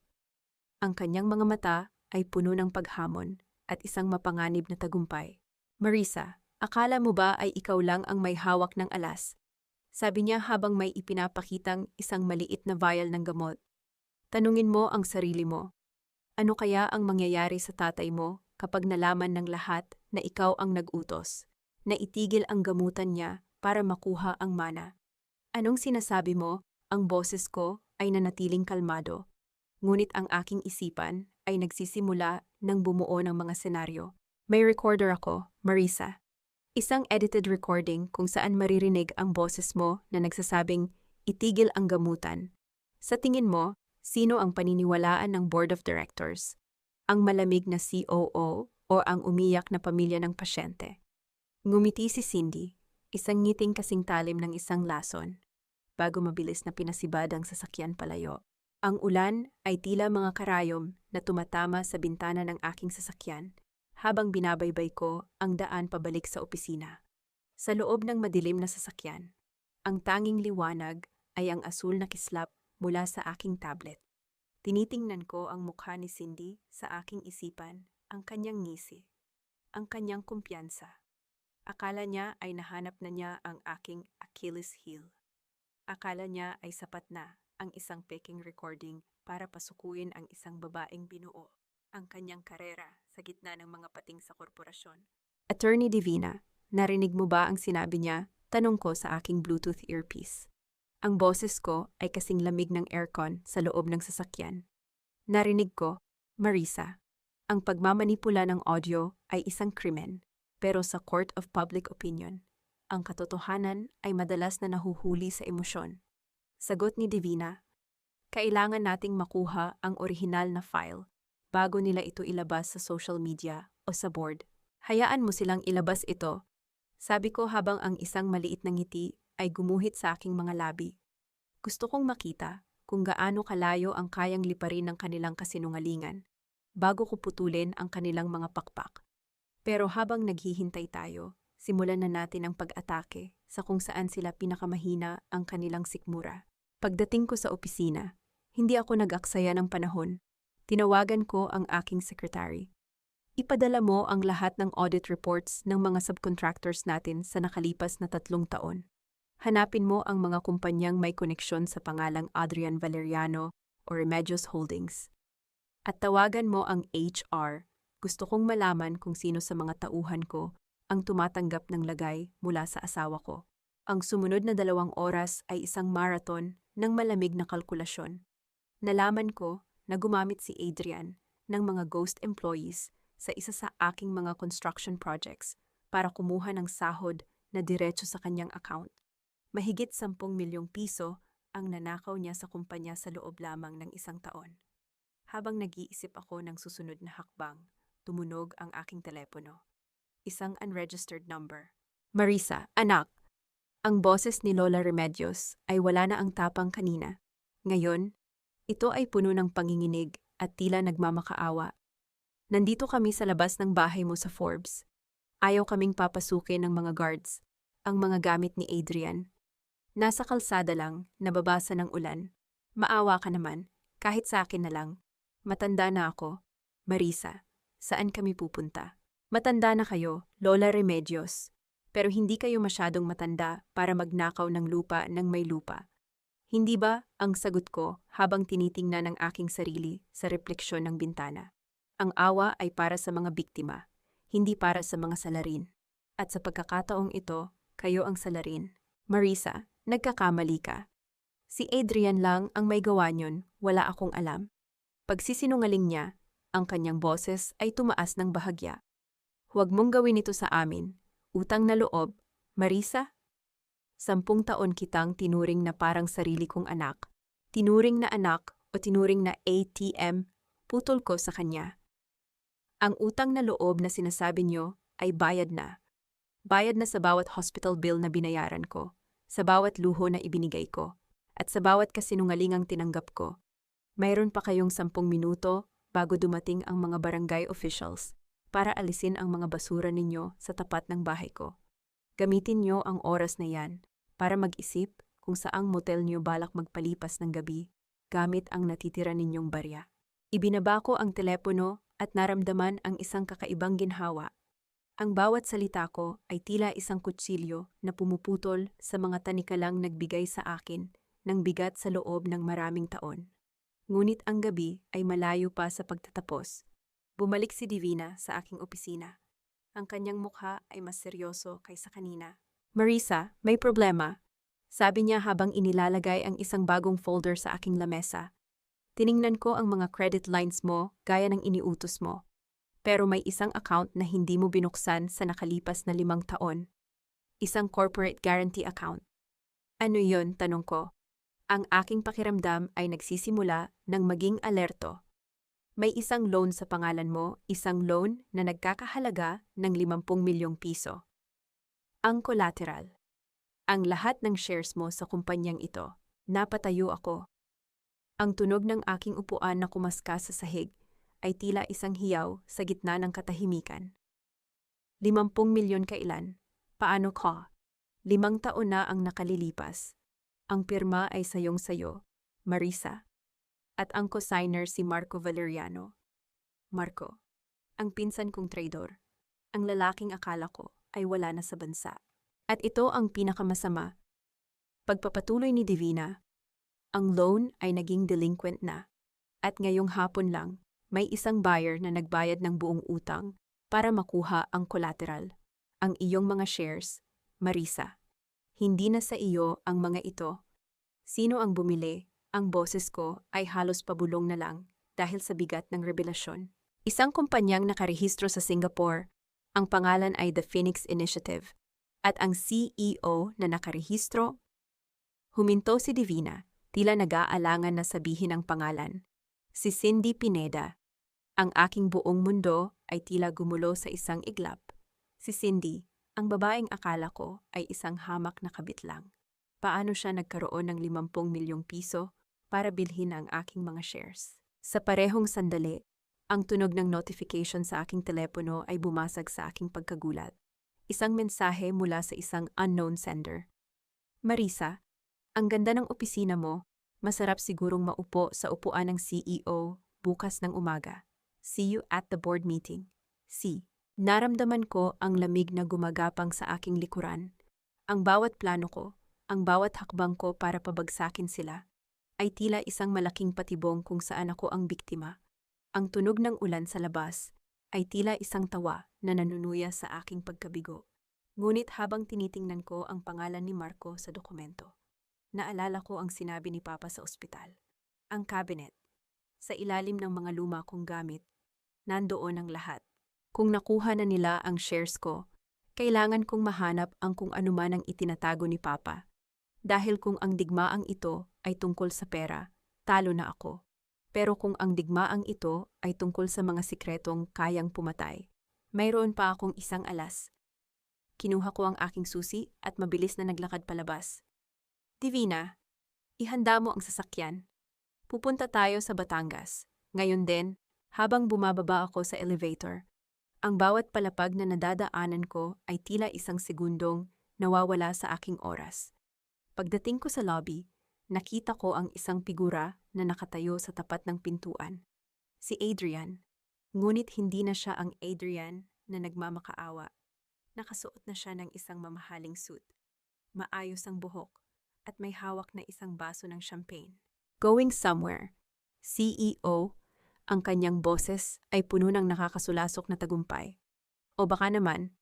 Ang kanyang mga mata ay puno ng paghamon at isang mapanganib na tagumpay. Marisa, akala mo ba ay ikaw lang ang may hawak ng alas? Sabi niya habang may ipinapakitang isang maliit na vial ng gamot. Tanungin mo ang sarili mo. Ano kaya ang mangyayari sa tatay mo kapag nalaman ng lahat na ikaw ang nag-utos, na itigil ang gamutan niya para makuha ang mana? Anong sinasabi mo? Ang boses ko ay nanatiling kalmado, ngunit ang aking isipan ay nagsisimula ng bumuo ng mga senaryo. May recorder ako, Marisa. Isang edited recording kung saan maririnig ang boses mo na nagsasabing, itigil ang gamutan. Sa tingin mo, sino ang paniniwalaan ng Board of Directors? Ang malamig na COO o ang umiyak na pamilya ng pasyente? Ngumiti si Cindy, isang ngiting kasing talim ng isang lason, bago mabilis na pinasibad ang sasakyan palayo. Ang ulan ay tila mga karayom na tumatama sa bintana ng aking sasakyan habang binabaybay ko ang daan pabalik sa opisina. Sa loob ng madilim na sasakyan, ang tanging liwanag ay ang asul na kislap mula sa aking tablet. Tinitingnan ko ang mukha ni Cindy sa aking isipan, ang kanyang ngisi, ang kanyang kumpiyansa. Akala niya ay nahanap na niya ang aking Achilles heel. Akala niya ay sapat na ang isang peking recording para pasukuin ang isang babaeng binuo ang kanyang karera sa gitna ng mga pating sa korporasyon. Attorney Divina, narinig mo ba ang sinabi niya? Tanong ko sa aking Bluetooth earpiece. Ang boses ko ay kasing lamig ng aircon sa loob ng sasakyan. Narinig ko, Marisa, ang pagmamanipula ng audio ay isang krimen, pero sa court of public opinion, ang katotohanan ay madalas na nahuhuli sa emosyon. Sagot ni Divina, kailangan nating makuha ang orihinal na file bago nila ito ilabas sa social media o sa board. Hayaan mo silang ilabas ito, sabi ko habang ang isang maliit na ngiti ay gumuhit sa aking mga labi. Gusto kong makita kung gaano kalayo ang kayang liparin ng kanilang kasinungalingan bago ko putulin ang kanilang mga pakpak. Pero habang naghihintay tayo, simulan na natin ang pag-atake sa kung saan sila pinakamahina ang kanilang sikmura. Pagdating ko sa opisina, hindi ako nag-aksaya ng panahon. Tinawagan ko ang aking secretary. Ipadala mo ang lahat ng audit reports ng mga subcontractors natin sa nakalipas na 3 taon. Hanapin mo ang mga kumpanyang may koneksyon sa pangalang Adrian Valeriano o Remedios Holdings. At tawagan mo ang HR. Gusto kong malaman kung sino sa mga tauhan ko ang tumatanggap ng lagay mula sa asawa ko. Ang sumunod na 2 oras ay isang marathon ng malamig na kalkulasyon. Nalaman ko na gumamit si Adrian ng mga ghost employees sa isa sa aking mga construction projects para kumuha ng sahod na diretso sa kanyang account. Mahigit 10 milyong piso ang nanakaw niya sa kumpanya sa loob lamang ng 1 taon. Habang nag-iisip ako ng susunod na hakbang, tumunog ang aking telepono. Isang unregistered number. Marisa, anak! Ang boses ni Lola Remedios ay wala na ang tapang kanina. Ngayon, ito ay puno ng panginginig at tila nagmamakaawa. Nandito kami sa labas ng bahay mo sa Forbes. Ayaw kaming papasukin ng mga guards, ang mga gamit ni Adrian. Nasa kalsada lang, nababasa ng ulan. Maawa ka naman, kahit sa akin na lang. Matanda na ako. Marisa, saan kami pupunta? Matanda na kayo, Lola Remedios. Pero hindi kayo masyadong matanda para magnakaw ng lupa ng may lupa. Hindi ba, ang sagot ko habang tinitingnan ang aking sarili sa refleksyon ng bintana. Ang awa ay para sa mga biktima, hindi para sa mga salarin. At sa pagkakataong ito, kayo ang salarin. Marisa, nagkakamali ka. Si Adrian lang ang may gawa niyon, wala akong alam. Pagsisinungaling niya, ang kanyang boses ay tumaas ng bahagya. Huwag mong gawin ito sa amin. Utang na loob, Marisa? 10 taon kitang tinuring na parang sarili kong anak. Tinuring na anak o tinuring na ATM, putol ko sa kanya. Ang utang na loob na sinasabi niyo ay bayad na. Bayad na sa bawat hospital bill na binayaran ko, sa bawat luho na ibinigay ko, at sa bawat kasinungalingang tinanggap ko. Mayroon pa kayong 10 minuto bago dumating ang mga barangay officials para alisin ang mga basura ninyo sa tapat ng bahay ko. Gamitin niyo ang oras na yan para mag-isip kung saang motel niyo balak magpalipas ng gabi gamit ang natitira ninyong barya. Ibinaba ko ang telepono at naramdaman ang isang kakaibang ginhawa. Ang bawat salita ko ay tila isang kutsilyo na pumuputol sa mga tanikalang nagbigay sa akin ng bigat sa loob ng maraming taon. Ngunit ang gabi ay malayo pa sa pagtatapos. Bumalik si Divina sa aking opisina. Ang kanyang mukha ay mas seryoso kaysa kanina. Marisa, may problema. Sabi niya habang inilalagay ang isang bagong folder sa aking lamesa. Tiningnan ko ang mga credit lines mo gaya ng iniutos mo. Pero may isang account na hindi mo binuksan sa nakalipas na 5 taon. Isang corporate guarantee account. Ano yun, tanong ko. Ang aking pakiramdam ay nagsisimula ng maging alerto. May isang loan sa pangalan mo, isang loan na nagkakahalaga ng 50 milyong piso. Ang collateral. Ang lahat ng shares mo sa kumpanyang ito. Napatayo ako. Ang tunog ng aking upuan na kumaskas sa sahig ay tila isang hiyaw sa gitna ng katahimikan. 50 milyon kailan? Paano ka? 5 taon na ang nakalilipas. Ang pirma ay sayong-sayo, Marisa. At ang co-signer si Marco Valeriano. Marco, ang pinsan kong traidor. Ang lalaking akala ko ay wala na sa bansa. At ito ang pinakamasama. Pagpapatuloy ni Divina, ang loan ay naging delinquent na. At ngayong hapon lang, may isang buyer na nagbayad ng buong utang para makuha ang collateral. Ang iyong mga shares, Marisa. Hindi na sa iyo ang mga ito. Sino ang bumili? Ang boses ko ay halos pabulong na lang dahil sa bigat ng revelasyon. Isang kumpanyang nakarehistro sa Singapore, ang pangalan ay The Phoenix Initiative, at ang CEO na nakarehistro. Huminto si Divina, tila nag-aalangan na sabihin ang pangalan. Si Cindy Pineda. Ang aking buong mundo ay tila gumulo sa isang iglap. Si Cindy, ang babaeng akala ko ay isang hamak na kabit lang. Paano siya nagkaroon ng 50 milyong piso para bilhin ang aking mga shares? Sa parehong sandali, ang tunog ng notification sa aking telepono ay bumasag sa aking pagkagulat. Isang mensahe mula sa isang unknown sender. Marisa, ang ganda ng opisina mo. Masarap sigurong maupo sa upuan ng CEO bukas ng umaga. See you at the board meeting. C. Naramdaman ko ang lamig na gumagapang sa aking likuran. Ang bawat plano ko, ang bawat hakbang ko para pabagsakin sila, ay tila isang malaking patibong kung saan ako ang biktima. Ang tunog ng ulan sa labas ay tila isang tawa na nanunuya sa aking pagkabigo. Ngunit habang tinitingnan ko ang pangalan ni Marco sa dokumento, naalala ko ang sinabi ni Papa sa ospital. Ang cabinet. Sa ilalim ng mga luma kong gamit, nandoon ang lahat. Kung nakuha na nila ang shares ko, kailangan kong mahanap ang kung anuman ang itinatago ni Papa. Dahil kung ang digmaang ito ay tungkol sa pera, talo na ako. Pero kung ang digmaang ito ay tungkol sa mga sikretong kayang pumatay, mayroon pa akong isang alas. Kinuha ko ang aking susi at mabilis na naglakad palabas. Divina, ihanda mo ang sasakyan. Pupunta tayo sa Batangas. Ngayon din, habang bumababa ako sa elevator, ang bawat palapag na nadadaanan ko ay tila isang segundong nawawala sa aking oras. Pagdating ko sa lobby, nakita ko ang isang figura na nakatayo sa tapat ng pintuan. Si Adrian. Ngunit hindi na siya ang Adrian na nagmamakaawa. Nakasuot na siya ng isang mamahaling suit. Maayos ang buhok at may hawak na isang baso ng champagne. Going somewhere. CEO, ang kanyang boses ay puno ng nakakasulasok na tagumpay. O baka naman,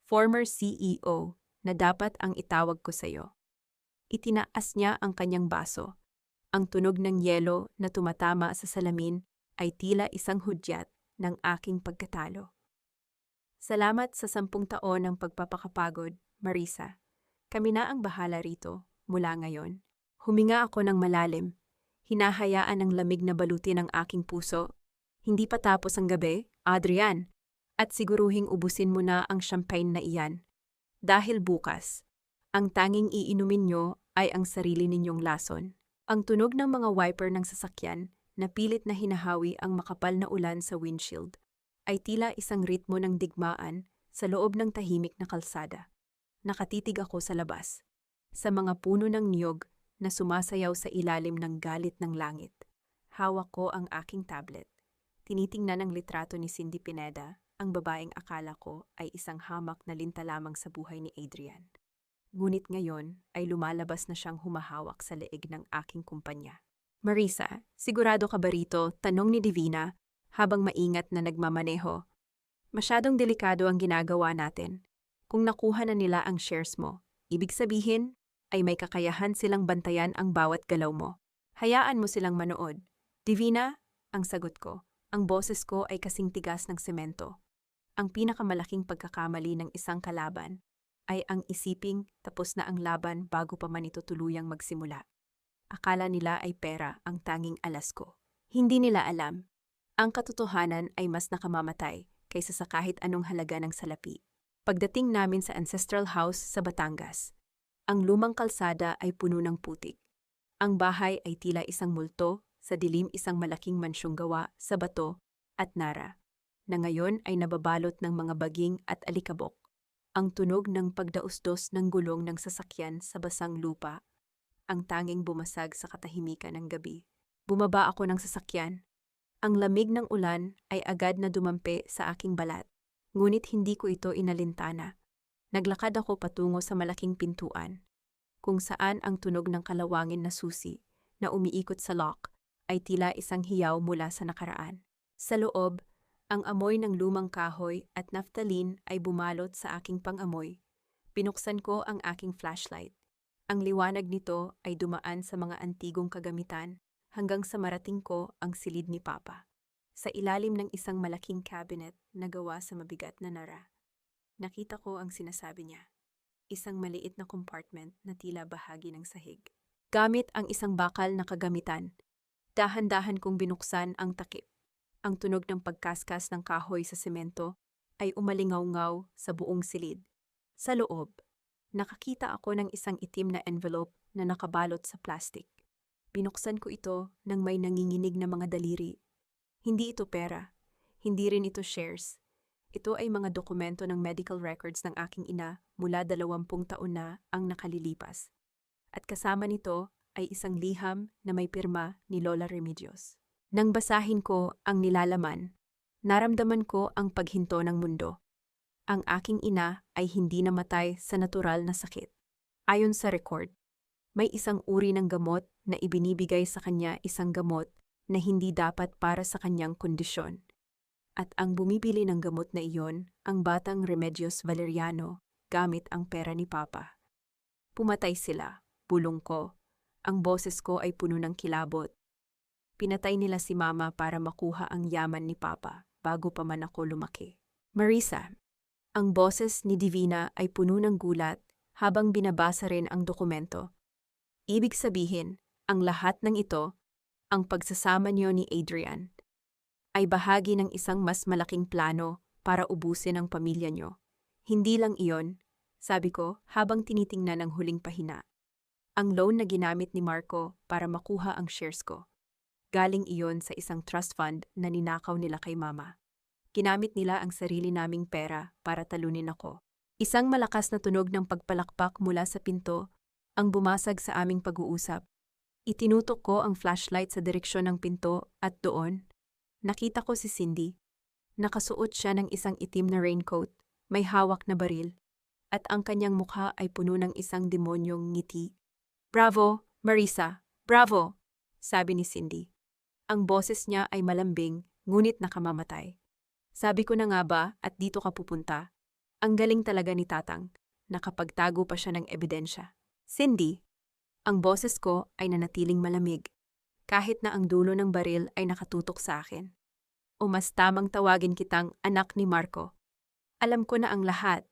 former CEO na dapat ang itawag ko sa iyo. Itinaas niya ang kanyang baso. Ang tunog ng yelo na tumatama sa salamin ay tila isang hudyat ng aking pagkatalo. Salamat sa 10 taon ng pagpapakapagod, Marisa. Kami na ang bahala rito mula ngayon. Huminga ako ng malalim. Hinahayaan ng lamig na balutin ang aking puso. Hindi pa tapos ang gabi, Adrian. At siguruhing ubusin mo na ang champagne na iyan. Dahil bukas, ang tanging iinumin nyo ay ang sarili ninyong lason. Ang tunog ng mga wiper ng sasakyan na pilit na hinahawi ang makapal na ulan sa windshield ay tila isang ritmo ng digmaan sa loob ng tahimik na kalsada. Nakatitig ako sa labas, sa mga puno ng niyog na sumasayaw sa ilalim ng galit ng langit. Hawak ko ang aking tablet. Tinitingnan ang litrato ni Cindy Pineda, ang babaeng akala ko ay isang hamak na linta lamang sa buhay ni Adrian. Ngunit ngayon ay lumalabas na siyang humahawak sa leeg ng aking kumpanya. Marisa, sigurado ka ba rito? Tanong ni Divina habang maingat na nagmamaneho. Masyadong delikado ang ginagawa natin. Kung nakuha na nila ang shares mo, ibig sabihin ay may kakayahan silang bantayan ang bawat galaw mo. Hayaan mo silang manood. Divina, ang sagot ko, Ang boses ko ay kasing tigas ng semento. Ang pinakamalaking pagkakamali ng isang kalaban ay ang isiping tapos na ang laban bago pa man ito tuluyang magsimula. Akala nila ay pera ang tanging alas ko. Hindi nila alam. Ang katotohanan ay mas nakamamatay kaysa sa kahit anong halaga ng salapi. Pagdating namin sa ancestral house sa Batangas, ang lumang kalsada ay puno ng putik. Ang bahay ay tila isang multo, sa dilim isang malaking mansyong gawa sa bato at nara, na ngayon ay nababalot ng mga baging at alikabok. Ang tunog ng pagdausdos ng gulong ng sasakyan sa basang lupa, ang tanging bumasag sa katahimikan ng gabi. Bumaba ako ng sasakyan. Ang lamig ng ulan ay agad na dumampi sa aking balat, ngunit hindi ko ito inalintana. Naglakad ako patungo sa malaking pintuan, kung saan ang tunog ng kalawangin na susi na umiikot sa lock ay tila isang hiyaw mula sa nakaraan. Sa loob, ang amoy ng lumang kahoy at naphthalene ay bumalot sa aking pangamoy. Pinuksan ko ang aking flashlight. Ang liwanag nito ay dumaan sa mga antigong kagamitan hanggang sa marating ko ang silid ni Papa. Sa ilalim ng isang malaking cabinet na gawa sa mabigat na nara, nakita ko ang sinasabi niya. Isang maliit na compartment na tila bahagi ng sahig. Gamit ang isang bakal na kagamitan, dahan-dahan kong binuksan ang takip. Ang tunog ng pagkaskas ng kahoy sa semento ay umalingaw-ngaw sa buong silid. Sa loob, nakakita ako ng isang itim na envelope na nakabalot sa plastic. Binuksan ko ito nang may nanginginig na mga daliri. Hindi ito pera, hindi rin ito shares. Ito ay mga dokumento ng medical records ng aking ina mula 20 taon na ang nakalilipas. At kasama nito ay isang liham na may pirma ni Lola Remedios. Nang basahin ko ang nilalaman, naramdaman ko ang paghinto ng mundo. Ang aking ina ay hindi namatay sa natural na sakit. Ayon sa record, may isang uri ng gamot na ibinibigay sa kanya, isang gamot na hindi dapat para sa kanyang kondisyon. At ang bumibili ng gamot na iyon, ang batang Remedios Valeriano, gamit ang pera ni Papa. Pumatay sila, bulong ko. Ang boses ko ay puno ng kilabot. Pinatay nila si Mama para makuha ang yaman ni Papa bago pa man ako lumaki. Marisa, ang boses ni Divina ay puno ng gulat habang binabasa rin ang dokumento. Ibig sabihin, ang lahat ng ito, ang pagsasama niyo ni Adrian, ay bahagi ng isang mas malaking plano para ubusin ang pamilya niyo. Hindi lang iyon, sabi ko habang tinitingnan ang huling pahina. Ang loan na ginamit ni Marco para makuha ang shares ko. Galing iyon sa isang trust fund na ninakaw nila kay Mama. Ginamit nila ang sarili naming pera para talunin ako. Isang malakas na tunog ng pagpalakpak mula sa pinto ang bumasag sa aming pag-uusap. Itinutok ko ang flashlight sa direksyon ng pinto at doon, nakita ko si Cindy. Nakasuot siya ng isang itim na raincoat, may hawak na baril, at ang kanyang mukha ay puno ng isang demonyong ngiti. "Bravo, Marisa! Bravo!" sabi ni Cindy. Ang boses niya ay malambing, ngunit nakamamatay. Sabi ko na nga ba at dito ka pupunta? Ang galing talaga ni Tatang, nakapagtago pa siya ng ebidensya. Cindy, ang boses ko ay nanatiling malamig, kahit na ang dulo ng baril ay nakatutok sa akin. O mas tamang tawagin kitang anak ni Marco. Alam ko na ang lahat.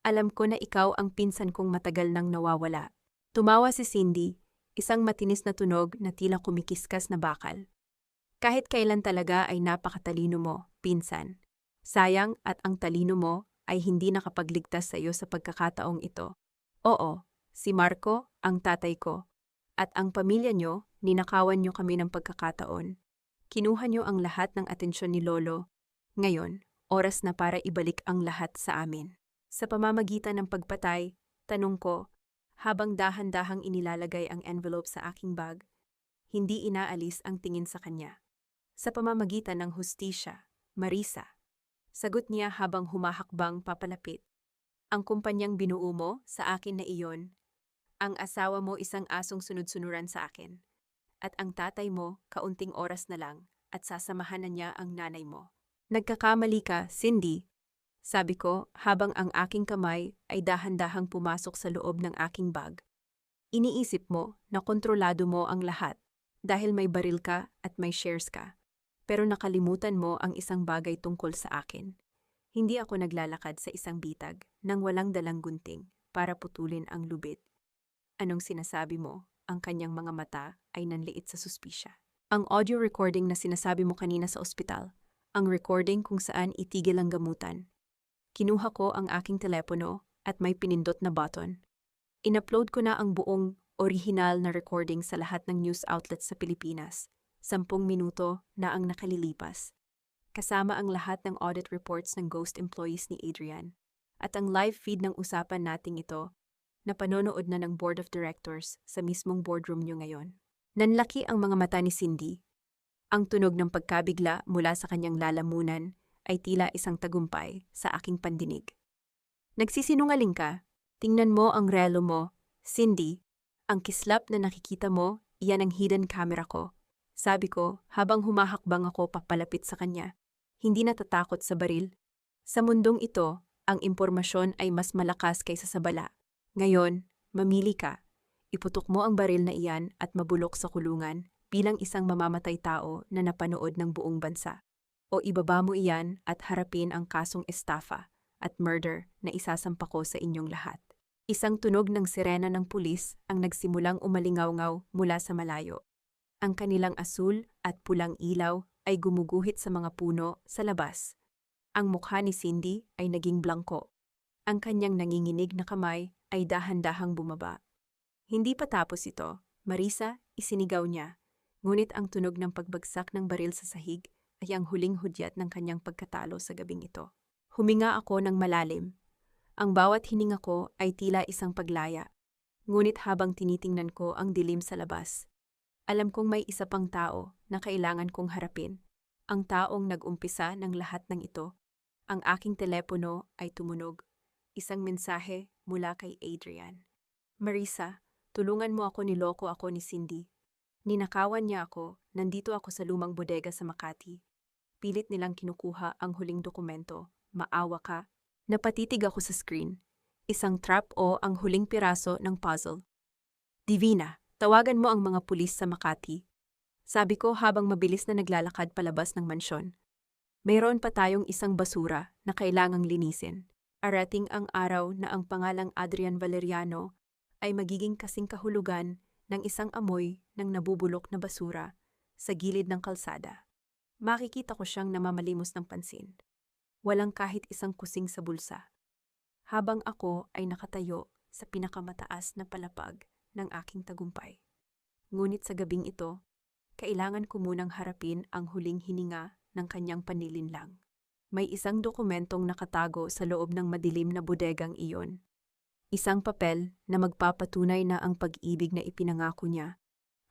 Alam ko na ikaw ang pinsan kong matagal nang nawawala. Tumawa si Cindy, isang matinis na tunog na tila kumikiskas na bakal. Kahit kailan talaga ay napakatalino mo, pinsan. Sayang at ang talino mo ay hindi nakapagligtas sa iyo sa pagkakataong ito. Oo, si Marco, ang tatay ko, at ang pamilya nyo, ninakawan nyo kami ng pagkakataon. Kinuha nyo ang lahat ng atensyon ni Lolo. Ngayon, oras na para ibalik ang lahat sa amin. Sa pamamagitan ng pagpatay, tanong ko, habang dahan-dahang inilalagay ang envelope sa aking bag, hindi inaalis ang tingin sa kanya. Sa pamamagitan ng hustisya, Marisa, sagot niya habang humahakbang papalapit. Ang kumpanyang binuo mo sa akin na iyon, ang asawa mo isang asong sunod-sunuran sa akin, at ang tatay mo kaunting oras na lang at sasamahan na niya ang nanay mo. Nagkakamali ka, Cindy, sabi ko habang ang aking kamay ay dahan-dahang pumasok sa loob ng aking bag. Iniisip mo na kontrolado mo ang lahat dahil may baril ka at may shares ka. Pero nakalimutan mo ang isang bagay tungkol sa akin. Hindi ako naglalakad sa isang bitag nang walang dalang gunting para putulin ang lubid. Anong sinasabi mo? Ang kanyang mga mata ay nanliit sa suspisya. Ang audio recording na sinasabi mo kanina sa ospital, ang recording kung saan itigil ang gamutan. Kinuha ko ang aking telepono at may pinindot na button. In-upload ko na ang buong orihinal na recording sa lahat ng news outlets sa Pilipinas. 10 minuto na ang nakalilipas. Kasama ang lahat ng audit reports ng ghost employees ni Adrian. At ang live feed ng usapan nating ito na panonood na ng board of directors sa mismong boardroom nyo ngayon. Nanlaki ang mga mata ni Cindy. Ang tunog ng pagkabigla mula sa kanyang lalamunan ay tila isang tagumpay sa aking pandinig. Nagsisinungaling ka? Tingnan mo ang relo mo. Cindy, ang kislap na nakikita mo, iyan ang hidden camera ko. Sabi ko habang humahakbang ako papalapit sa kanya. Hindi natatakot sa baril. Sa mundong ito, ang impormasyon ay mas malakas kaysa sa bala. Ngayon, mamili ka. Iputok mo ang baril na iyan at mabulok sa kulungan bilang isang mamamatay tao na napanood ng buong bansa. O ibaba mo iyan at harapin ang kasong estafa at murder na isasampa ko sa inyong lahat. Isang tunog ng sirena ng pulis ang nagsimulang umalingaw-ngaw mula sa malayo. Ang kanilang asul at pulang ilaw ay gumuguhit sa mga puno sa labas. Ang mukha ni Cindy ay naging blangko. Ang kanyang nanginginig na kamay ay dahan-dahang bumaba. Hindi pa tapos ito, Marisa, isinigaw niya. Ngunit ang tunog ng pagbagsak ng baril sa sahig ay ang huling hudyat ng kanyang pagkatalo sa gabing ito. Huminga ako ng malalim. Ang bawat hininga ko ay tila isang paglaya. Ngunit habang tinitingnan ko ang dilim sa labas, alam kong may isa pang tao na kailangan kong harapin. Ang taong nag-umpisa ng lahat ng ito. Ang aking telepono ay tumunog. Isang mensahe mula kay Adrian. Marisa, tulungan mo ako, niloko ako ni Cindy. Ninakawan niya ako, nandito ako sa lumang bodega sa Makati. Pilit nilang kinukuha ang huling dokumento. Maawa ka. Napatitig ako sa screen. Isang trap o ang huling piraso ng puzzle. Divina, tawagan mo ang mga pulis sa Makati. Sabi ko habang mabilis na naglalakad palabas ng mansyon. Mayroon pa tayong isang basura na kailangang linisin. Arating ang araw na ang pangalang Adrian Valeriano ay magiging kasing kahulugan ng isang amoy ng nabubulok na basura sa gilid ng kalsada. Makikita ko siyang namamalimos ng pansin. Walang kahit isang kusing sa bulsa. Habang ako ay nakatayo sa pinakamataas na palapag ng aking tagumpay. Ngunit sa gabing ito, kailangan ko munang harapin ang huling hininga ng kanyang panilinlang. May isang dokumentong nakatago sa loob ng madilim na bodegang iyon. Isang papel na magpapatunay na ang pag-ibig na ipinangako niya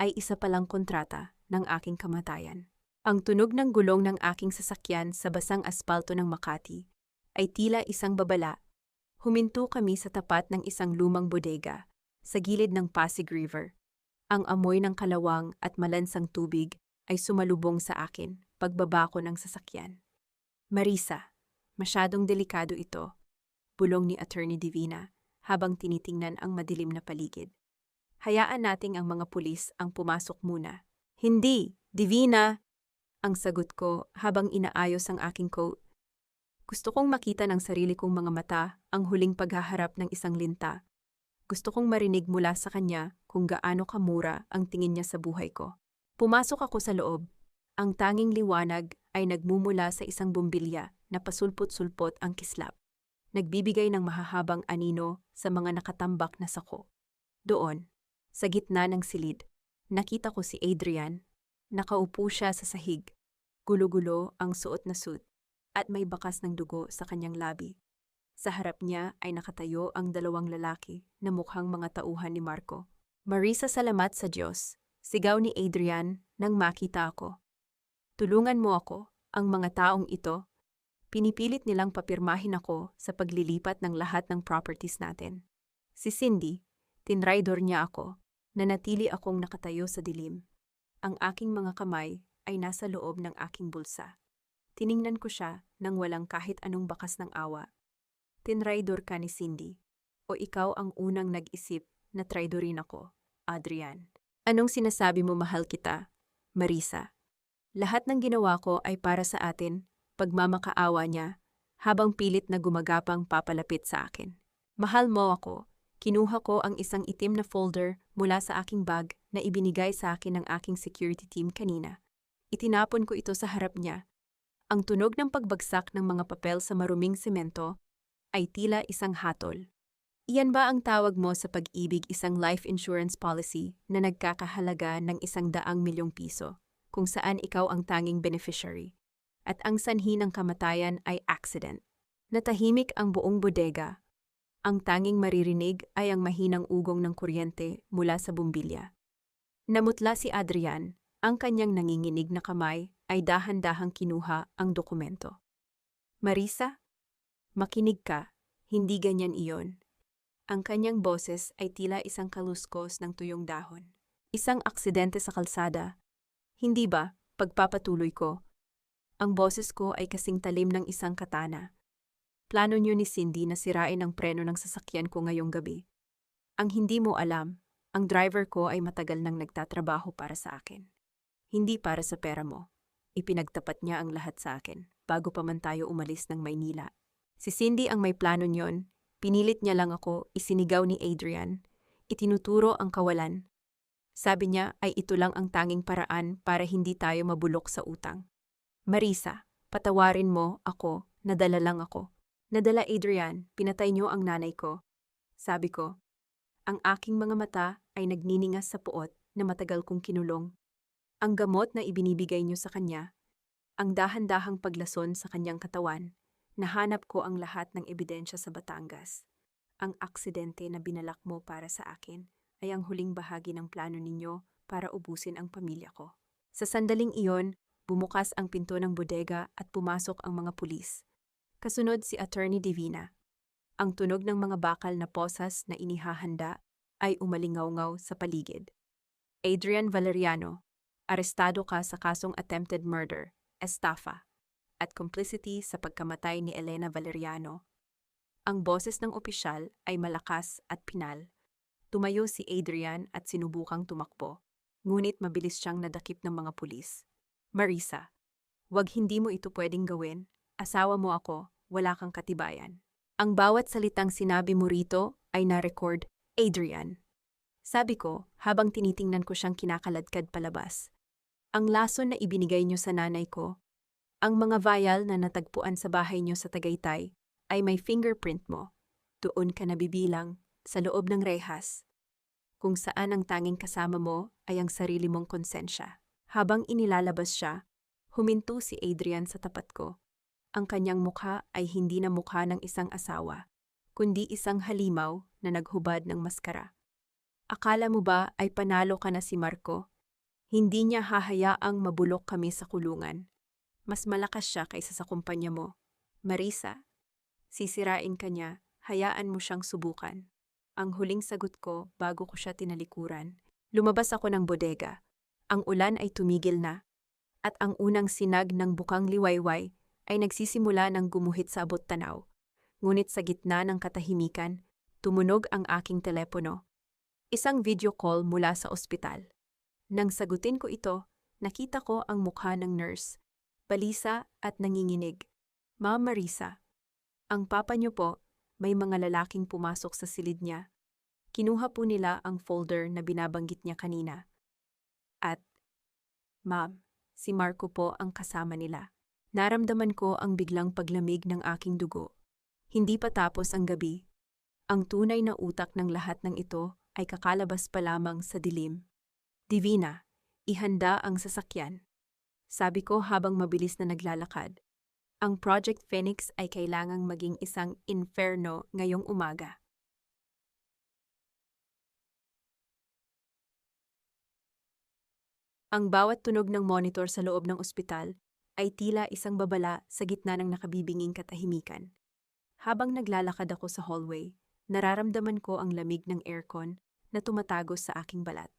ay isa palang kontrata ng aking kamatayan. Ang tunog ng gulong ng aking sasakyan sa basang aspalto ng Makati ay tila isang babala. Huminto kami sa tapat ng isang lumang bodega sa gilid ng Pasig River. Ang amoy ng kalawang at malansang tubig ay sumalubong sa akin pagbaba ko ng sasakyan. Marisa, masyadong delikado ito, bulong ni Attorney Divina habang tinitingnan ang madilim na paligid. Hayaan nating ang mga pulis ang pumasok muna. Hindi, Divina! Ang sagot ko habang inaayos ang aking coat. Gusto kong makita ng sarili kong mga mata ang huling paghaharap ng isang linta. Gusto kong marinig mula sa kanya kung gaano kamura ang tingin niya sa buhay ko. Pumasok ako sa loob. Ang tanging liwanag ay nagmumula sa isang bumbilya na pasulpot-sulpot ang kislap. Nagbibigay ng mahahabang anino sa mga nakatambak na sako. Doon, sa gitna ng silid, nakita ko si Adrian. Nakaupo siya sa sahig. Gulo-gulo ang suot na suit at may bakas ng dugo sa kanyang labi. Sa harap niya ay nakatayo ang dalawang lalaki na mukhang mga tauhan ni Marco. Marisa, salamat sa Diyos, sigaw ni Adrian nang makita ako. Tulungan mo ako, ang mga taong ito. Pinipilit nilang papirmahin ako sa paglilipat ng lahat ng properties natin. Si Cindy, tinraidor niya ako, nanatili akong nakatayo sa dilim. Ang aking mga kamay ay nasa loob ng aking bulsa. Tiningnan ko siya nang walang kahit anong bakas ng awa. Tinraidor ka ni Cindy, o ikaw ang unang nag-isip na traidorin ako, Adrian. Anong sinasabi mo, mahal kita, Marisa? Lahat ng ginawa ko ay para sa atin, pagmamakaawa niya, habang pilit na gumagapang papalapit sa akin. Mahal mo ako. Kinuha ko ang isang itim na folder mula sa aking bag na ibinigay sa akin ng aking security team kanina. Itinapon ko ito sa harap niya. Ang tunog ng pagbagsak ng mga papel sa maruming semento ay tila isang hatol. Iyan ba ang tawag mo sa pag-ibig, isang life insurance policy na nagkakahalaga ng 100 milyong piso, kung saan ikaw ang tanging beneficiary, at ang sanhi ng kamatayan ay accident? Natahimik ang buong bodega. Ang tanging maririnig ay ang mahinang ugong ng kuryente mula sa bumbilya. Namutla si Adrian, ang kanyang nanginginig na kamay ay dahan-dahang kinuha ang dokumento. Marisa, makinig ka, hindi ganyan iyon. Ang kanyang boses ay tila isang kaluskos ng tuyong dahon. Isang aksidente sa kalsada. Hindi ba, pagpapatuloy ko, ang boses ko ay kasing talim ng isang katana. Plano niyo ni Cindy na sirain ang preno ng sasakyan ko ngayong gabi. Ang hindi mo alam, ang driver ko ay matagal nang nagtatrabaho para sa akin. Hindi para sa pera mo. Ipinagtapat niya ang lahat sa akin bago pa man tayo umalis ng Maynila. Si Cindy ang may plano niyon. Pinilit niya lang ako, isinigaw ni Adrian. Itinuturo ang kawalan. Sabi niya ay ito lang ang tanging paraan para hindi tayo mabulok sa utang. Marisa, patawarin mo ako, nadala lang ako. Nadala Adrian, pinatay niyo ang nanay ko. Sabi ko, ang aking mga mata ay nagniningas sa puot na matagal kong kinulong. Ang gamot na ibinibigay niyo sa kanya, ang dahan-dahang paglason sa kanyang katawan, nahanap ko ang lahat ng ebidensya sa Batangas. Ang aksidente na binalak mo para sa akin ay ang huling bahagi ng plano ninyo para ubusin ang pamilya ko. Sa sandaling iyon, bumukas ang pinto ng bodega at pumasok ang mga pulis. Kasunod si Attorney Divina. Ang tunog ng mga bakal na posas na inihahanda ay umalingaw-ngaw sa paligid. Adrian Valeriano, arestado ka sa kasong attempted murder, estafa, at complicity sa pagkamatay ni Elena Valeriano. Ang boses ng opisyal ay malakas at pinal. Tumayo si Adrian at sinubukang tumakbo, ngunit mabilis siyang nadakip ng mga pulis. Marisa, wag, hindi mo ito pwedeng gawin. Asawa mo ako, wala kang katibayan. Ang bawat salitang sinabi mo rito ay na-record, Adrian. Sabi ko habang tinitingnan ko siyang kinakaladkad palabas. Ang lason na ibinigay niyo sa nanay ko, ang mga vial na natagpuan sa bahay niyo sa Tagaytay, ay may fingerprint mo. Doon ka nabibilang, sa loob ng rehas, kung saan ang tanging kasama mo ay ang sarili mong konsensya. Habang inilalabas siya, huminto si Adrian sa tapat ko. Ang kanyang mukha ay hindi na mukha ng isang asawa, kundi isang halimaw na naghubad ng maskara. Akala mo ba ay panalo ka na si Marco? Hindi niya hahayaang mabulok kami sa kulungan. Mas malakas siya kaysa sa kumpanya mo. Marisa, sisirain ka niya, hayaan mo siyang subukan. Ang huling sagot ko bago ko siya tinalikuran. Lumabas ako ng bodega. Ang ulan ay tumigil na, at ang unang sinag ng bukang liwayway ay nagsisimula ng gumuhit sa abot tanaw. Ngunit sa gitna ng katahimikan, tumunog ang aking telepono. Isang video call mula sa ospital. Nang sagutin ko ito, nakita ko ang mukha ng nurse, balisa at nanginginig. Ma'am Marisa, ang papa niyo po, may mga lalaking pumasok sa silid niya. Kinuha po nila ang folder na binabanggit niya kanina. At, ma'am, si Marco po ang kasama nila. Naramdaman ko ang biglang paglamig ng aking dugo. Hindi pa tapos ang gabi. Ang tunay na utak ng lahat ng ito ay kakalabas pa lamang sa dilim. Divina, ihanda ang sasakyan. Sabi ko habang mabilis na naglalakad. Ang Project Phoenix ay kailangang maging isang inferno ngayong umaga. Ang bawat tunog ng monitor sa loob ng ospital ay tila isang babala sa gitna ng nakabibinging katahimikan. Habang naglalakad ako sa hallway, nararamdaman ko ang lamig ng aircon na tumatagos sa aking balat.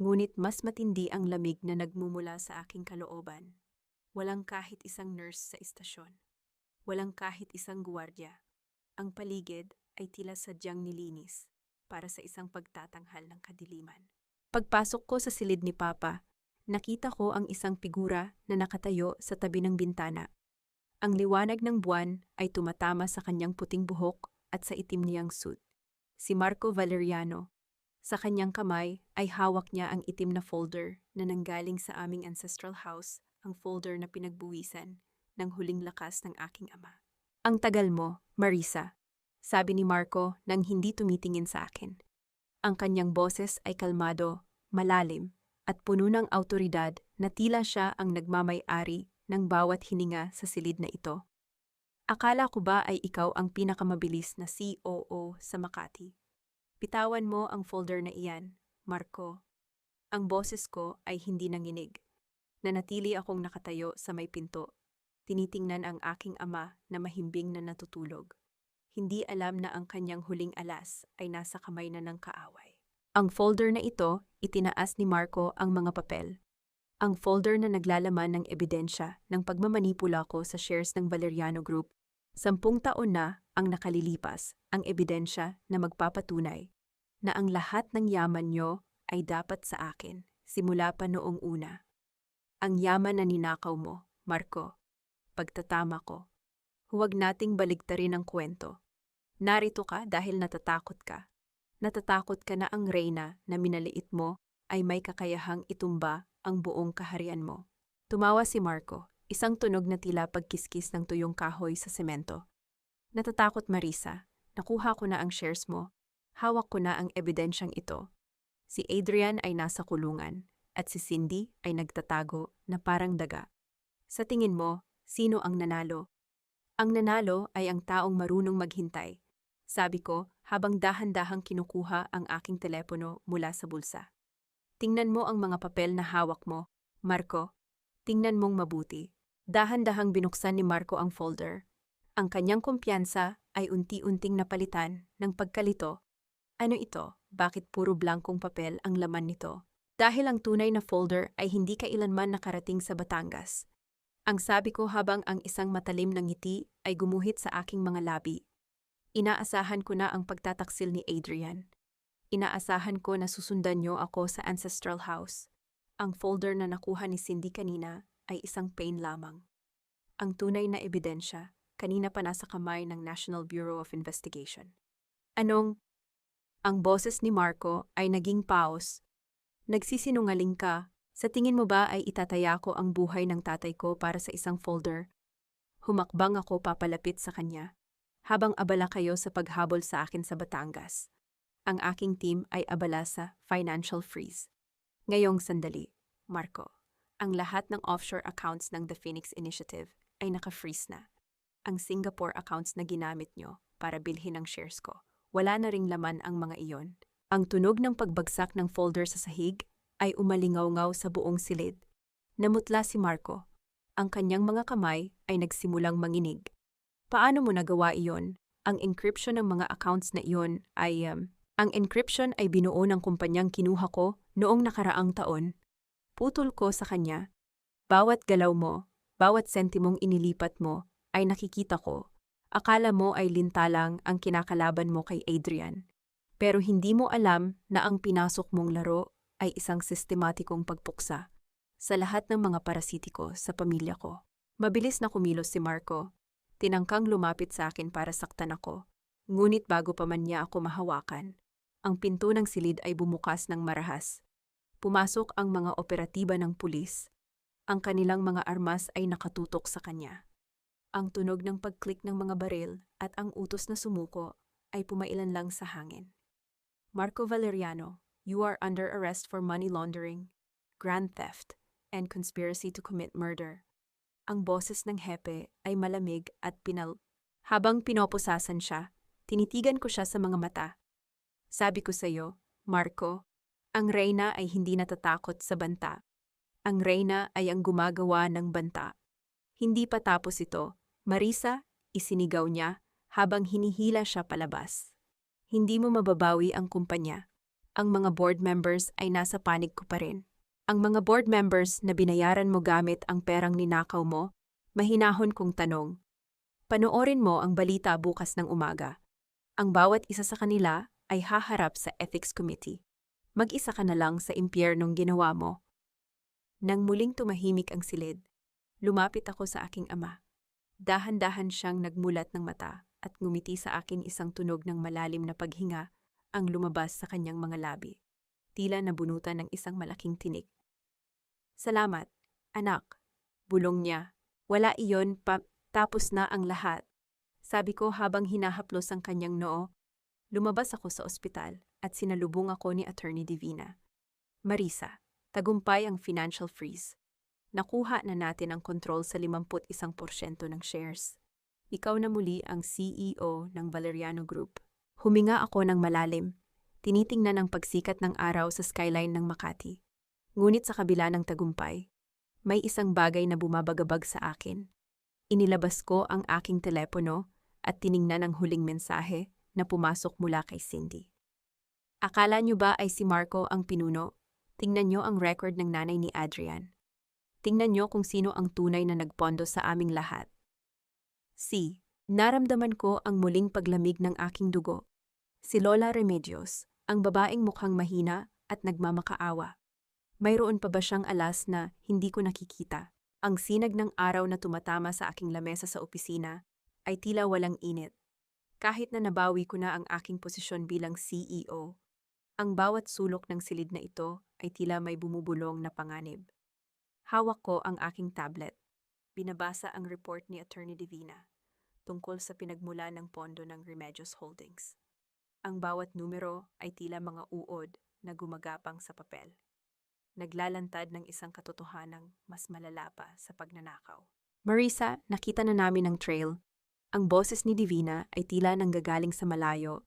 Ngunit mas matindi ang lamig na nagmumula sa aking kalooban. Walang kahit isang nurse sa istasyon. Walang kahit isang guwardiya. Ang paligid ay tila sadyang nilinis para sa isang pagtatanghal ng kadiliman. Pagpasok ko sa silid ni Papa, Nakita ko ang isang figura na nakatayo sa tabi ng bintana. Ang liwanag ng buwan ay tumatama sa kanyang puting buhok at sa itim niyang suit. Si Marco Valeriano. Sa kanyang kamay ay hawak niya ang itim na folder na nanggaling sa aming ancestral house, ang folder na pinagbuwisan ng huling lakas ng aking ama. Ang tagal mo, Marisa, sabi ni Marco nang hindi tumitingin sa akin. Ang kanyang boses ay kalmado, malalim, at puno ng awtoridad na tila siya ang nagmamay-ari ng bawat hininga sa silid na ito. Akala ko ba ay ikaw ang pinakamabilis na COO sa Makati? Bitawan mo ang folder na iyan, Marco. Ang boses ko ay hindi nanginig. Nanatili akong nakatayo sa may pinto. Tinitingnan ang aking ama na mahimbing na natutulog. Hindi alam na ang kanyang huling alas ay nasa kamay na ng kaaway. Ang folder na ito, itinaas ni Marco ang mga papel. Ang folder na naglalaman ng ebidensya ng pagmamanipula ko sa shares ng Valeriano Group. 10 taon na ang nakalilipas, ang ebidensya na magpapatunay na ang lahat ng yaman nyo ay dapat sa akin, simula pa noong una. Ang yaman na ninakaw mo, Marco, pagtatama ko. Huwag nating baligtarin ang kwento. Narito ka dahil natatakot ka. Natatakot ka na ang reyna na minaliit mo ay may kakayahang itumba ang buong kaharian mo. Tumawa si Marco, isang tunog na tila pagkiskis ng tuyong kahoy sa semento. Natatakot, Marisa. Nakuha ko na ang shares mo. Hawak ko na ang ebidensyang ito. Si Adrian ay nasa kulungan at si Cindy ay nagtatago na parang daga. Sa tingin mo, sino ang nanalo? Ang nanalo ay ang taong marunong maghintay. Sabi ko habang dahan-dahang kinukuha ang aking telepono mula sa bulsa. Tingnan mo ang mga papel na hawak mo, Marco. Tingnan mong mabuti. Dahan-dahang binuksan ni Marco ang folder. Ang kanyang kumpiyansa ay unti-unting napalitan ng pagkalito. Ano ito? Bakit puro blankong papel ang laman nito? Dahil ang tunay na folder ay hindi kailanman nakarating sa Batangas. Ang sabi ko habang ang isang matalim na ngiti ay gumuhit sa aking mga labi. Inaasahan ko na ang pagtataksil ni Adrian. Inaasahan ko na susundan niyo ako sa ancestral house. Ang folder na nakuha ni Cindy kanina ay isang pain lamang. Ang tunay na ebidensya, kanina pa nasa kamay ng National Bureau of Investigation. Anong? Ang boses ni Marco ay naging paos. Nagsisinungaling ka. Sa tingin mo ba ay itataya ko ang buhay ng tatay ko para sa isang folder? Humakbang ako papalapit sa kanya. Habang abala kayo sa paghabol sa akin sa Batangas. Ang aking team ay abala sa financial freeze. Ngayong sandali, Marco, ang lahat ng offshore accounts ng The Phoenix Initiative ay naka-freeze na. Ang Singapore accounts na ginamit nyo para bilhin ang shares ko, wala na ring laman ang mga iyon. Ang tunog ng pagbagsak ng folder sa sahig ay umalingaw-ngaw sa buong silid. Namutla si Marco. Ang kanyang mga kamay ay nagsimulang manginig. Paano mo nagawa iyon? Ang encryption ng mga accounts na iyon ay... Ang encryption ay binuo ng kumpanyang kinuha ko noong nakaraang taon. Putol ko sa kanya. Bawat galaw mo, bawat sentimong inilipat mo, ay nakikita ko. Akala mo ay lintalang ang kinakalaban mo kay Adrian. Pero hindi mo alam na ang pinasok mong laro ay isang sistematikong pagpuksa sa lahat ng mga parasitiko sa pamilya ko. Mabilis na kumilos si Marco. Tinangkang lumapit sa akin para saktan ako. Ngunit bago pa man niya ako mahawakan, ang pinto ng silid ay bumukas ng marahas. Pumasok ang mga operatiba ng pulis. Ang kanilang mga armas ay nakatutok sa kanya. Ang tunog ng pag-click ng mga baril at ang utos na sumuko ay pumailan lang sa hangin. Marco Valeriano, you are under arrest for money laundering, grand theft, and conspiracy to commit murder. Ang boses ng hepe ay malamig at Habang pinoposasan siya, tinitigan ko siya sa mga mata. Sabi ko sa iyo, Marco, ang reyna ay hindi natatakot sa banta. Ang reyna ay ang gumagawa ng banta. Hindi pa tapos ito, Marisa, isinigaw niya habang hinihila siya palabas. Hindi mo mababawi ang kumpanya. Ang mga board members ay nasa panig ko pa rin. Ang mga board members na binayaran mo gamit ang perang ninakaw mo, mahinahon kong tanong. Panoorin mo ang balita bukas ng umaga. Ang bawat isa sa kanila ay haharap sa Ethics Committee. Mag-isa ka na lang sa impyernong ginawa mo. Nang muling tumahimik ang silid, lumapit ako sa aking ama. Dahan-dahan siyang nagmulat ng mata at ngumiti sa akin, isang tunog ng malalim na paghinga ang lumabas sa kanyang mga labi. Tila nabunutan ng isang malaking tinik. "Salamat, anak," bulong niya. "Wala iyon pa, tapos na ang lahat." Sabi ko habang hinahaplos ang kanyang noo. Lumabas ako sa ospital at sinalubong ako ni Attorney Divina. "Marisa, tagumpay ang financial freeze. Nakuha na natin ang kontrol sa 51% ng shares. Ikaw na muli ang CEO ng Valeriano Group." Huminga ako ng malalim, tinitingnan ang pagsikat ng araw sa skyline ng Makati. Ngunit sa kabila ng tagumpay, may isang bagay na bumabagabag sa akin. Inilabas ko ang aking telepono at tiningnan ang huling mensahe na pumasok mula kay Cindy. "Akala niyo ba ay si Marco ang pinuno? Tingnan niyo ang record ng nanay ni Adrian. Tingnan niyo kung sino ang tunay na nagpondo sa aming lahat." Naramdaman ko ang muling paglamig ng aking dugo. Si Lola Remedios, ang babaeng mukhang mahina at nagmamakaawa. Mayroon pa ba siyang alas na hindi ko nakikita? Ang sinag ng araw na tumatama sa aking lamesa sa opisina ay tila walang init. Kahit na nabawi ko na ang aking posisyon bilang CEO, ang bawat sulok ng silid na ito ay tila may bumubulong na panganib. Hawak ko ang aking tablet. Binabasa ang report ni Attorney Divina tungkol sa pinagmula ng pondo ng Remedios Holdings. Ang bawat numero ay tila mga uod na gumagapang sa papel. Naglalantad ng isang katotohanang mas malala pa sa pagnanakaw. "Marisa, nakita na namin ang trail." Ang boses ni Divina ay tila nanggagaling sa malayo.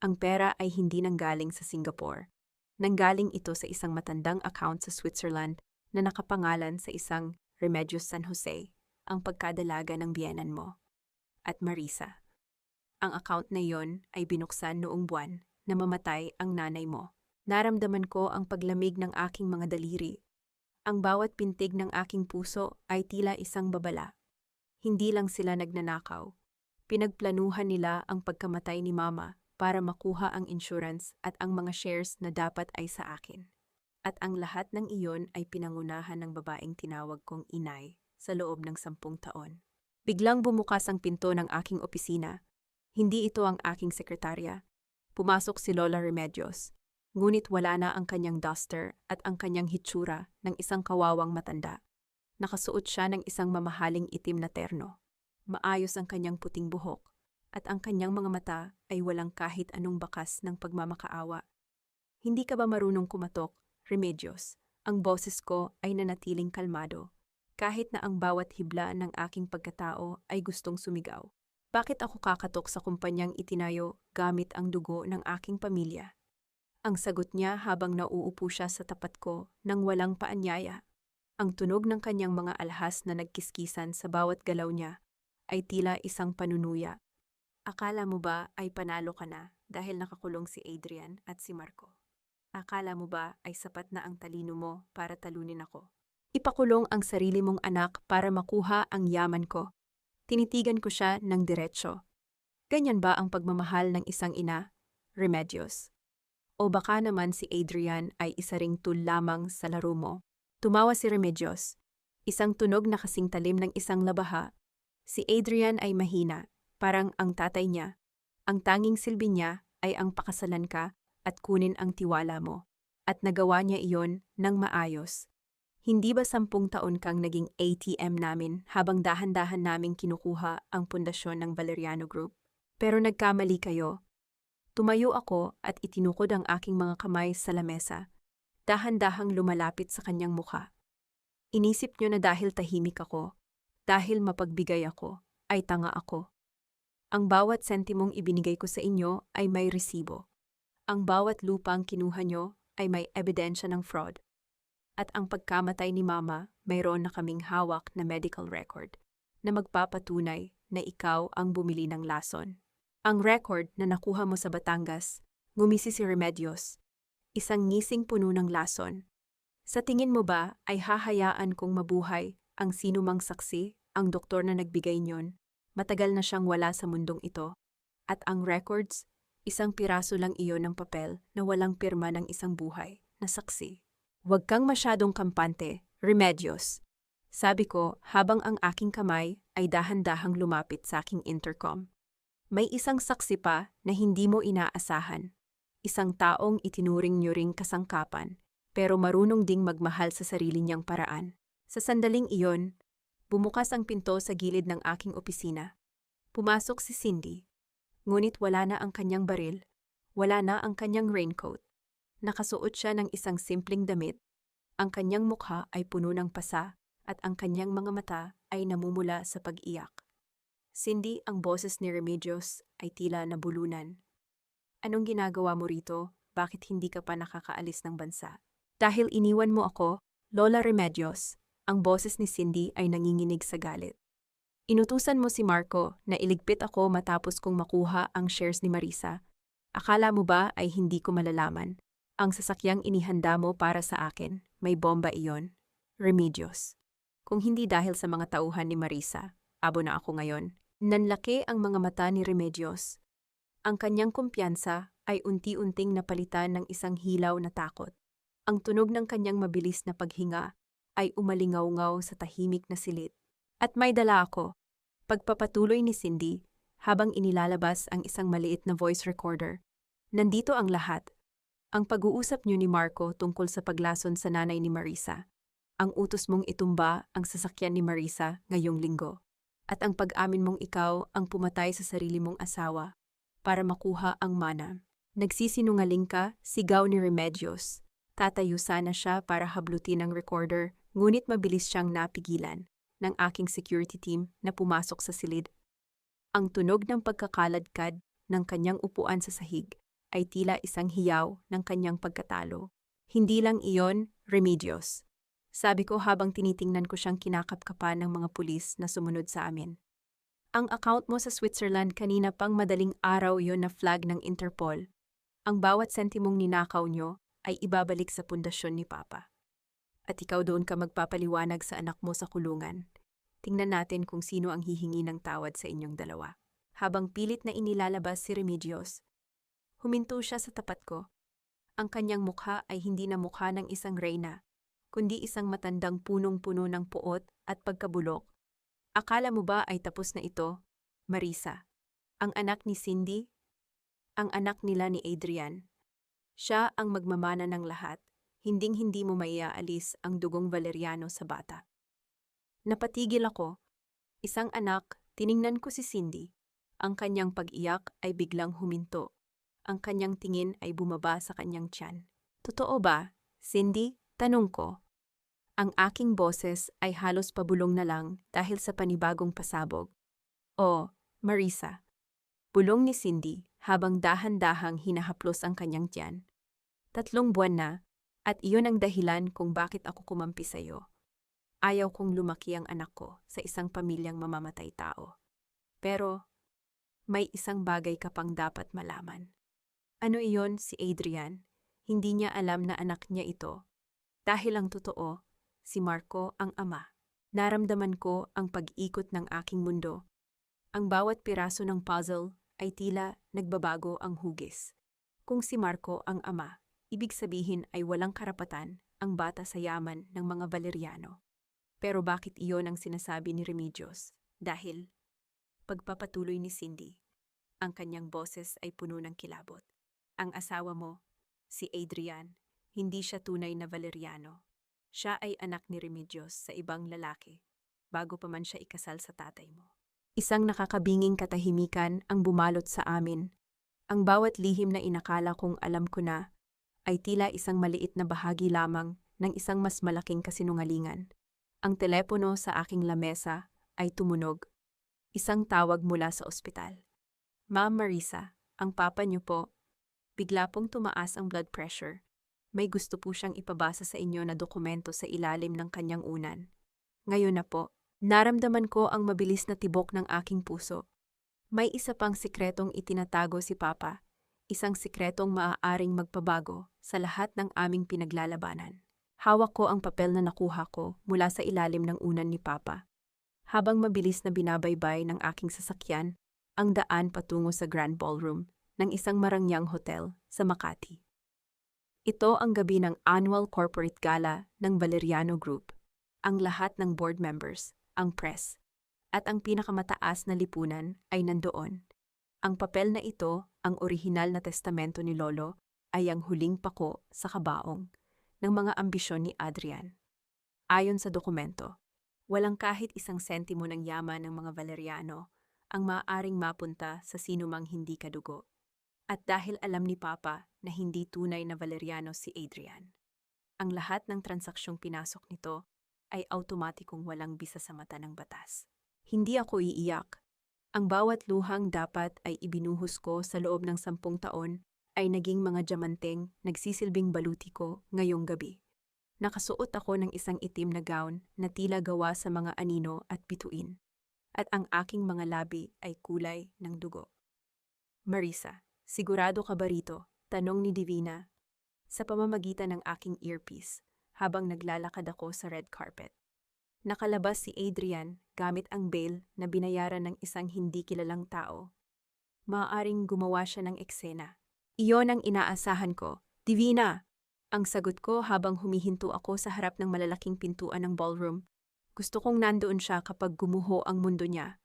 Ang pera ay hindi nanggaling sa Singapore. Nanggaling ito sa isang matandang account sa Switzerland na nakapangalan sa isang Remedios San Jose, ang pagkadalaga ng biyenan mo. At Marisa, ang account na iyon ay binuksan noong buwan na mamatay ang nanay mo. Naramdaman ko ang paglamig ng aking mga daliri. Ang bawat pintig ng aking puso ay tila isang babala. Hindi lang sila nagnanakaw. Pinagplanuhan nila ang pagkamatay ni Mama para makuha ang insurance at ang mga shares na dapat ay sa akin. At ang lahat ng iyon ay pinangunahan ng babaeng tinawag kong inay sa loob ng 10 taon. Biglang bumukas ang pinto ng aking opisina. Hindi ito ang aking sekretarya. Pumasok si Lola Remedios. Ngunit wala na ang kanyang duster at ang kanyang hitsura ng isang kawawang matanda. Nakasuot siya ng isang mamahaling itim na terno. Maayos ang kanyang puting buhok at ang kanyang mga mata ay walang kahit anong bakas ng pagmamakaawa. "Hindi ka ba marunong kumatok, Remedios?" Ang boses ko ay nanatiling kalmado, kahit na ang bawat hibla ng aking pagkatao ay gustong sumigaw. "Bakit ako kakatok sa kumpanyang itinayo gamit ang dugo ng aking pamilya?" Ang sagot niya habang nauupo siya sa tapat ko nang walang paanyaya. Ang tunog ng kanyang mga alhas na nagkiskisan sa bawat galaw niya ay tila isang panunuya. "Akala mo ba ay panalo ka na dahil nakakulong si Adrian at si Marco? Akala mo ba ay sapat na ang talino mo para talunin ako? Ipakulong ang sarili mong anak para makuha ang yaman ko." Tinitigan ko siya ng diretsyo. "Ganyan ba ang pagmamahal ng isang ina, Remedios? O baka naman si Adrian ay isa ring tool lamang sa laro mo?" Tumawa si Remedios. Isang tunog na kasing talim ng isang labaha. "Si Adrian ay mahina, parang ang tatay niya. Ang tanging silbi niya ay ang pakasalan ka at kunin ang tiwala mo. At nagawa niya iyon ng maayos. Hindi ba 10 taon kang naging ATM namin habang dahan-dahan naming kinukuha ang pundasyon ng Valeriano Group? Pero nagkamali kayo." Tumayo ako at itinukod ang aking mga kamay sa lamesa. Dahan-dahang lumalapit sa kanyang mukha. "Inisip niyo na dahil tahimik ako, dahil mapagbigay ako, ay tanga ako. Ang bawat sentimong ibinigay ko sa inyo ay may resibo. Ang bawat lupang kinuha niyo ay may ebidensya ng fraud. At ang pagkamatay ni Mama, mayroon na kaming hawak na medical record na magpapatunay na ikaw ang bumili ng lason. Ang record na nakuha mo sa Batangas," ngumisi si Remedios. "Isang ngising puno ng lason. Sa tingin mo ba ay hahayaan kong mabuhay ang sinumang saksi, ang doktor na nagbigay niyon? Matagal na siyang wala sa mundong ito. At ang records, isang piraso lang iyon ng papel na walang pirma ng isang buhay na saksi. Huwag kang masyadong kampante, Remedios. Sabi ko habang ang aking kamay ay dahan-dahang lumapit sa aking intercom. May isang saksi pa na hindi mo inaasahan. Isang taong itinuring niyo ring kasangkapan, pero marunong ding magmahal sa sarili niyang paraan. Sa sandaling iyon, bumukas ang pinto sa gilid ng aking opisina. Pumasok si Cindy. Ngunit wala na ang kanyang baril, wala na ang kanyang raincoat. Nakasuot siya ng isang simpleng damit. Ang kanyang mukha ay puno ng pasa at ang kanyang mga mata ay namumula sa pag-iyak. Cindy, ang boses ni Remedios ay tila nabulunan. Anong ginagawa mo rito? Bakit hindi ka pa nakakaalis ng bansa? Dahil iniwan mo ako, Lola Remedios, ang boses ni Cindy ay nanginginig sa galit. Inutusan mo si Marco na iligpit ako matapos kong makuha ang shares ni Marisa. Akala mo ba ay hindi ko malalaman? Ang sasakyang inihanda mo para sa akin, may bomba iyon. Remedios. Kung hindi dahil sa mga tauhan ni Marisa, abo na ako ngayon. Nanlaki ang mga mata ni Remedios. Ang kanyang kumpiyansa ay unti-unting napalitan ng isang hilaw na takot. Ang tunog ng kanyang mabilis na paghinga ay umalingaw-ngaw sa tahimik na silid. At may dala ako. Pagpapatuloy ni Cindy habang inilalabas ang isang maliit na voice recorder. Nandito ang lahat. Ang pag-uusap niyo ni Marco tungkol sa paglason sa nanay ni Marisa. Ang utos mong itumba ang sasakyan ni Marisa ngayong linggo. At ang pag-amin mong ikaw ang pumatay sa sarili mong asawa para makuha ang mana. Nagsisinungaling ka, sigaw ni Remedios. Tatayo sana siya para hablutin ang recorder, ngunit mabilis siyang napigilan ng aking security team na pumasok sa silid. Ang tunog ng pagkakaladkad ng kanyang upuan sa sahig ay tila isang hiyaw ng kanyang pagkatalo. Hindi lang iyon, Remedios. Sabi ko habang tinitingnan ko siyang kinakapkapan ng mga pulis na sumunod sa amin. Ang account mo sa Switzerland kanina pang madaling araw yon na flag ng Interpol. Ang bawat sentimong ninakaw nyo ay ibabalik sa pundasyon ni Papa. At ikaw doon ka magpapaliwanag sa anak mo sa kulungan. Tingnan natin kung sino ang hihingi ng tawad sa inyong dalawa. Habang pilit na inilalabas si Remedios, huminto siya sa tapat ko. Ang kanyang mukha ay hindi na mukha ng isang reyna, kundi isang matandang punong-puno ng puot at pagkabulok. Akala mo ba ay tapos na ito, Marisa? Ang anak ni Cindy? Ang anak nila ni Adrian? Siya ang magmamana ng lahat, hinding-hindi mo maiaalis ang dugong Valeriano sa bata. Napatigil ako. Isang anak, tiningnan ko si Cindy. Ang kanyang pag-iyak ay biglang huminto. Ang kanyang tingin ay bumaba sa kanyang tiyan. Totoo ba, Cindy? Tanong ko. Ang aking boses ay halos pabulong na lang dahil sa panibagong pasabog. Oh, Marisa. Bulong ni Cindy habang dahan-dahang hinahaplos ang kanyang tiyan. 3 buwan na, at iyon ang dahilan kung bakit ako kumampi sa'yo. Ayaw kong lumaki ang anak ko sa isang pamilyang mamamatay tao. Pero, may isang bagay ka pang dapat malaman. Ano iyon, si Adrian? Hindi niya alam na anak niya ito. Dahil ang totoo, si Marco ang ama. Naramdaman ko ang pag-ikot ng aking mundo. Ang bawat piraso ng puzzle ay tila nagbabago ang hugis. Kung si Marco ang ama, ibig sabihin ay walang karapatan ang bata sa yaman ng mga Valeriano. Pero bakit iyon ang sinasabi ni Remedios? Dahil, pagpapatuloy ni Cindy, ang kanyang boses ay puno ng kilabot. Ang asawa mo, si Adrian, hindi siya tunay na Valeriano. Siya ay anak ni Remedios sa ibang lalaki, bago pa man siya ikasal sa tatay mo. Isang nakakabinging katahimikan ang bumalot sa amin. Ang bawat lihim na inakala kong alam ko na, ay tila isang maliit na bahagi lamang ng isang mas malaking kasinungalingan. Ang telepono sa aking lamesa ay tumunog. Isang tawag mula sa ospital. Ma'am Marisa, ang papa niyo po. Bigla pong tumaas ang blood pressure. May gusto po siyang ipabasa sa inyo na dokumento sa ilalim ng kanyang unan. Ngayon na po, naramdaman ko ang mabilis na tibok ng aking puso. May isa pang sikretong itinatago si Papa. Isang sikretong maaaring magpabago sa lahat ng aming pinaglalabanan. Hawak ko ang papel na nakuha ko mula sa ilalim ng unan ni Papa. Habang mabilis na binabaybay ng aking sasakyan, ang daan patungo sa Grand Ballroom ng isang marangyang hotel sa Makati. Ito ang gabi ng annual corporate gala ng Valeriano Group. ang lahat ng board members, ang press, at ang pinakamataas na lipunan ay nandoon. Ang papel na ito, ang orihinal na testamento ni Lolo, ay ang huling pako sa kabaong ng mga ambisyon ni Adrian. Ayon sa dokumento, walang kahit isang sentimo ng yaman ng mga Valeriano ang maaaring mapunta sa sinumang hindi kadugo. At dahil alam ni Papa na hindi tunay na Valeriano si Adrian, ang lahat ng transaksyong pinasok nito ay automatikong walang bisa sa mata ng batas. Hindi ako iiyak. Ang bawat luhang dapat ay ibinuhos ko sa loob ng 10 taon ay naging mga diamanteng nagsisilbing baluti ko ngayong gabi. Nakasuot ako ng isang itim na gown na tila gawa sa mga anino at bituin, at ang aking mga labi ay kulay ng dugo. Marisa, sigurado ka ba rito? Tanong ni Divina sa pamamagitan ng aking earpiece habang naglalakad ako sa red carpet. Nakalabas si Adrian gamit ang bail na binayaran ng isang hindi kilalang tao. Maaaring gumawa siya ng eksena. Iyon ang inaasahan ko. Divina! Ang sagot ko habang humihinto ako sa harap ng malalaking pintuan ng ballroom. Gusto kong nandoon siya kapag gumuho ang mundo niya.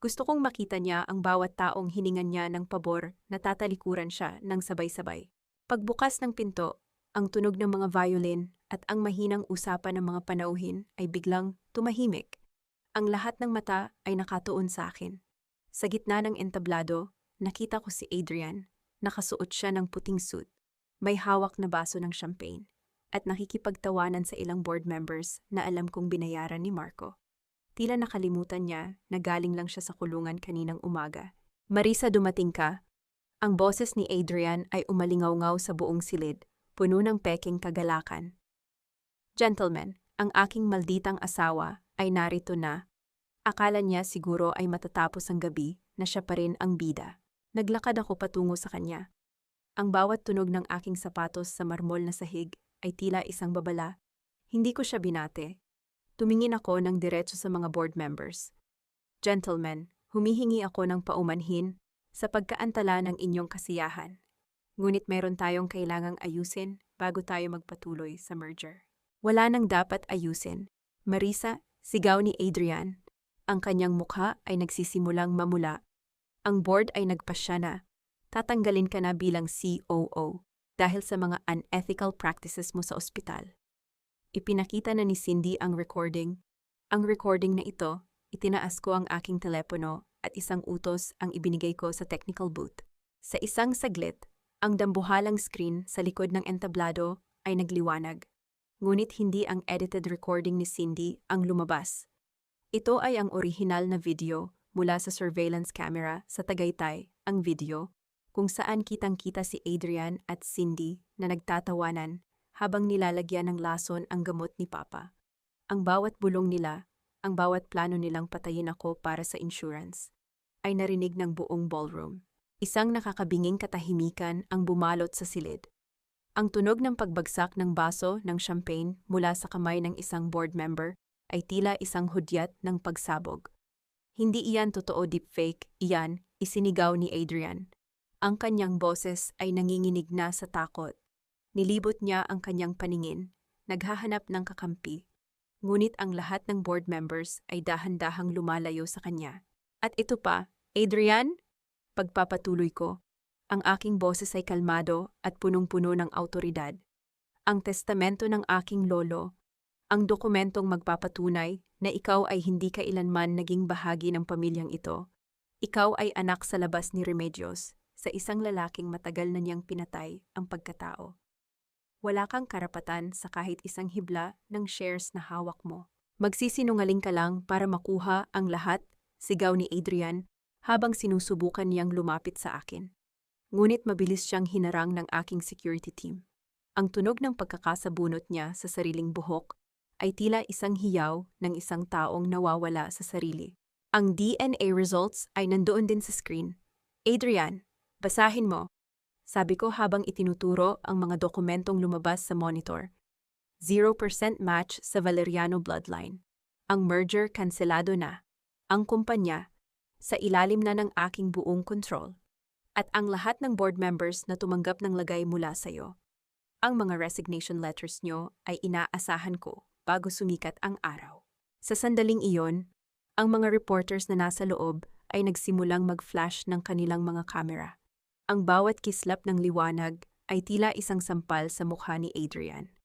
Gusto kong makita niya ang bawat taong hiningan niya ng pabor na tatalikuran siya ng sabay-sabay. Pagbukas ng pinto, ang tunog ng mga violin at ang mahinang usapan ng mga panauhin ay biglang tumahimik. Ang lahat ng mata ay nakatuon sa akin. Sa gitna ng entablado, nakita ko si Adrian. Nakasuot siya ng puting suit. May hawak na baso ng champagne at nakikipagtawanan sa ilang board members na alam kong binayaran ni Marco. Tila nakalimutan niya na galing lang siya sa kulungan kaninang umaga. Marisa, dumating ka. Ang boses ni Adrian ay umalingaw-ngaw sa buong silid, puno ng peking kagalakan. Gentlemen, ang aking malditang asawa ay narito na. Akala niya siguro ay matatapos ang gabi na siya pa rin ang bida. Naglakad ako patungo sa kanya. Ang bawat tunog ng aking sapatos sa marmol na sahig ay tila isang babala. Hindi ko siya binate. Tumingin ako ng diretso sa mga board members. Gentlemen, humihingi ako ng paumanhin sa pagkaantala ng inyong kasiyahan. Ngunit meron tayong kailangang ayusin bago tayo magpatuloy sa merger. Wala nang dapat ayusin. Marisa, sigaw ni Adrian. Ang kanyang mukha ay nagsisimulang mamula. Ang board ay nagpasya na. Tatanggalin ka na bilang COO dahil sa mga unethical practices mo sa ospital. Ipinakita na ni Cindy ang recording. Ang recording na ito, itinaas ko ang aking telepono at isang utos ang ibinigay ko sa technical booth. Sa isang saglit, ang dambuhalang screen sa likod ng entablado ay nagliwanag. Ngunit hindi ang edited recording ni Cindy ang lumabas. Ito ay ang orihinal na video mula sa surveillance camera sa Tagaytay, ang video kung saan kitang-kita si Adrian at Cindy na nagtatawanan habang nilalagyan ng lason ang gamot ni Papa. Ang bawat bulong nila, ang bawat plano nilang patayin ako para sa insurance, ay narinig ng buong ballroom. Isang nakakabinging katahimikan ang bumalot sa silid. Ang tunog ng pagbagsak ng baso ng champagne mula sa kamay ng isang board member ay tila isang hudyat ng pagsabog. Hindi iyan totoo deepfake, iyan isinigaw ni Adrian. Ang kanyang boses ay nanginginig na sa takot. Nilibot niya ang kanyang paningin, naghahanap ng kakampi. Ngunit ang lahat ng board members ay dahan-dahang lumalayo sa kanya. At ito pa, Adrian? Pagpapatuloy ko. Ang aking boses ay kalmado at punong-puno ng awtoridad. Ang testamento ng aking lolo, ang dokumentong magpapatunay na ikaw ay hindi kailanman naging bahagi ng pamilyang ito. Ikaw ay anak sa labas ni Remedios, sa isang lalaking matagal na niyang pinatay ang pagkatao. Wala kang karapatan sa kahit isang hibla ng shares na hawak mo. Magsisinungaling ka lang para makuha ang lahat, sigaw ni Adrian habang sinusubukan niyang lumapit sa akin. Ngunit mabilis siyang hinarang ng aking security team. Ang tunog ng pagkakasabunot niya sa sariling buhok ay tila isang hiyaw ng isang taong nawawala sa sarili. Ang DNA results ay nandoon din sa screen. Adrian, basahin mo. Sabi ko habang itinuturo ang mga dokumentong lumabas sa monitor. 0% match sa Valeriano bloodline. Ang merger kanselado na. Ang kumpanya, sa ilalim na ng aking buong kontrol. At ang lahat ng board members na tumanggap ng lagay mula sa iyo. Ang mga resignation letters nyo ay inaasahan ko bago sumikat ang araw. Sa sandaling iyon, ang mga reporters na nasa loob ay nagsimulang mag-flash ng kanilang mga kamera. Ang bawat kislap ng liwanag ay tila isang sampal sa mukha ni Adrian.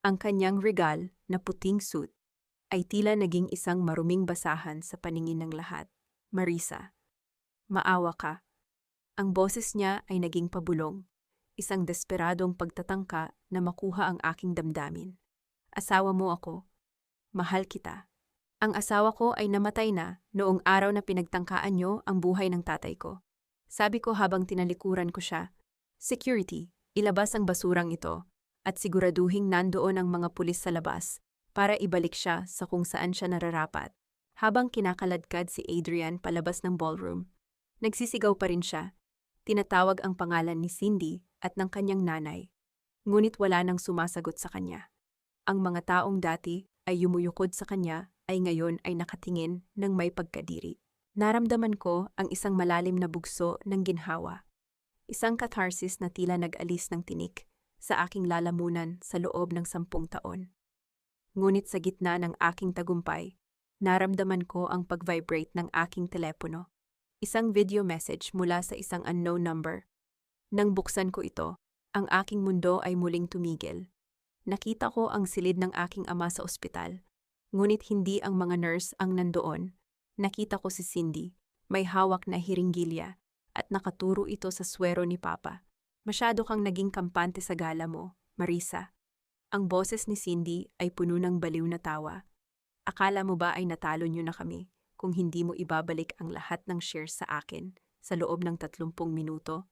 Ang kanyang regal na puting suit ay tila naging isang maruming basahan sa paningin ng lahat. Marisa, maawa ka. Ang boses niya ay naging pabulong, isang desperadong pagtatangka na makuha ang aking damdamin. Asawa mo ako. Mahal kita. Ang asawa ko ay namatay na noong araw na pinagtangkaan niyo ang buhay ng tatay ko. Sabi ko habang tinalikuran ko siya, "Security, ilabas ang basurang ito at siguraduhing nandoon ang mga pulis sa labas para ibalik siya sa kung saan siya nararapat." Habang kinakaladkad si Adrian palabas ng ballroom, nagsisigaw pa rin siya. Tinatawag ang pangalan ni Cindy at ng kanyang nanay, ngunit wala nang sumasagot sa kanya. Ang mga taong dati ay yumuyukod sa kanya ay ngayon ay nakatingin ng may pagkadiri. Naramdaman ko ang isang malalim na bugso ng ginhawa. Isang catharsis na tila nag-alis ng tinik sa aking lalamunan sa loob ng 10 taon. Ngunit sa gitna ng aking tagumpay, naramdaman ko ang pag-vibrate ng aking telepono. Isang video message mula sa isang unknown number. Nang buksan ko ito, ang aking mundo ay muling tumigil. Nakita ko ang silid ng aking ama sa ospital, ngunit hindi ang mga nurse ang nandoon. Nakita ko si Cindy, may hawak na hiringgilya, at nakaturo ito sa swero ni Papa. "Masyado kang naging kampante sa gala mo, Marisa." Ang boses ni Cindy ay puno ng baliw na tawa. "Akala mo ba ay natalo niyo na kami kung hindi mo ibabalik ang lahat ng shares sa akin sa loob ng 30 minuto?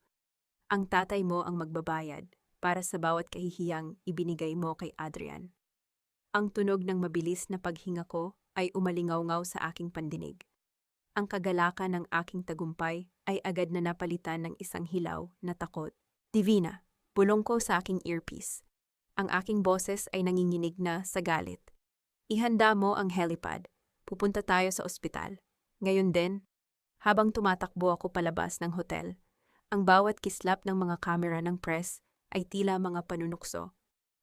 Ang tatay mo ang magbabayad para sa bawat kahihiyang ibinigay mo kay Adrian." Ang tunog ng mabilis na paghinga ko ay umalingaw-ngaw sa aking pandinig. Ang kagalakan ng aking tagumpay ay agad na napalitan ng isang hilaw na takot. "Divina," bulong ko sa aking earpiece. Ang aking boses ay nanginginig na sa galit. "Ihanda mo ang helipad. Pupunta tayo sa ospital. Ngayon din." Habang tumatakbo ako palabas ng hotel, ang bawat kislap ng mga kamera ng press ay tila mga panunukso.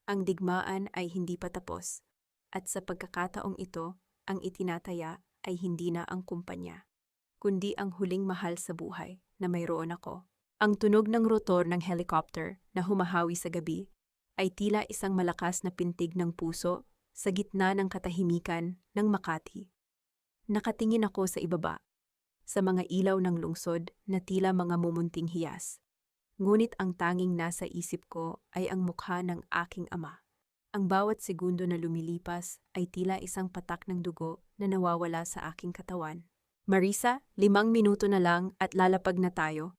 Ang digmaan ay hindi pa tapos, at sa pagkakataong ito, ang itinataya ay hindi na ang kumpanya, kundi ang huling mahal sa buhay na mayroon ako. Ang tunog ng rotor ng helicopter na humahawi sa gabi ay tila isang malakas na pintig ng puso sa gitna ng katahimikan ng Makati. Nakatingin ako sa ibaba, sa mga ilaw ng lungsod na tila mga mumunting hiyas. Ngunit ang tanging nasa isip ko ay ang mukha ng aking ama. Ang bawat segundo na lumilipas ay tila isang patak ng dugo na nawawala sa aking katawan. "Marisa, 5 minuto na lang at lalapag na tayo."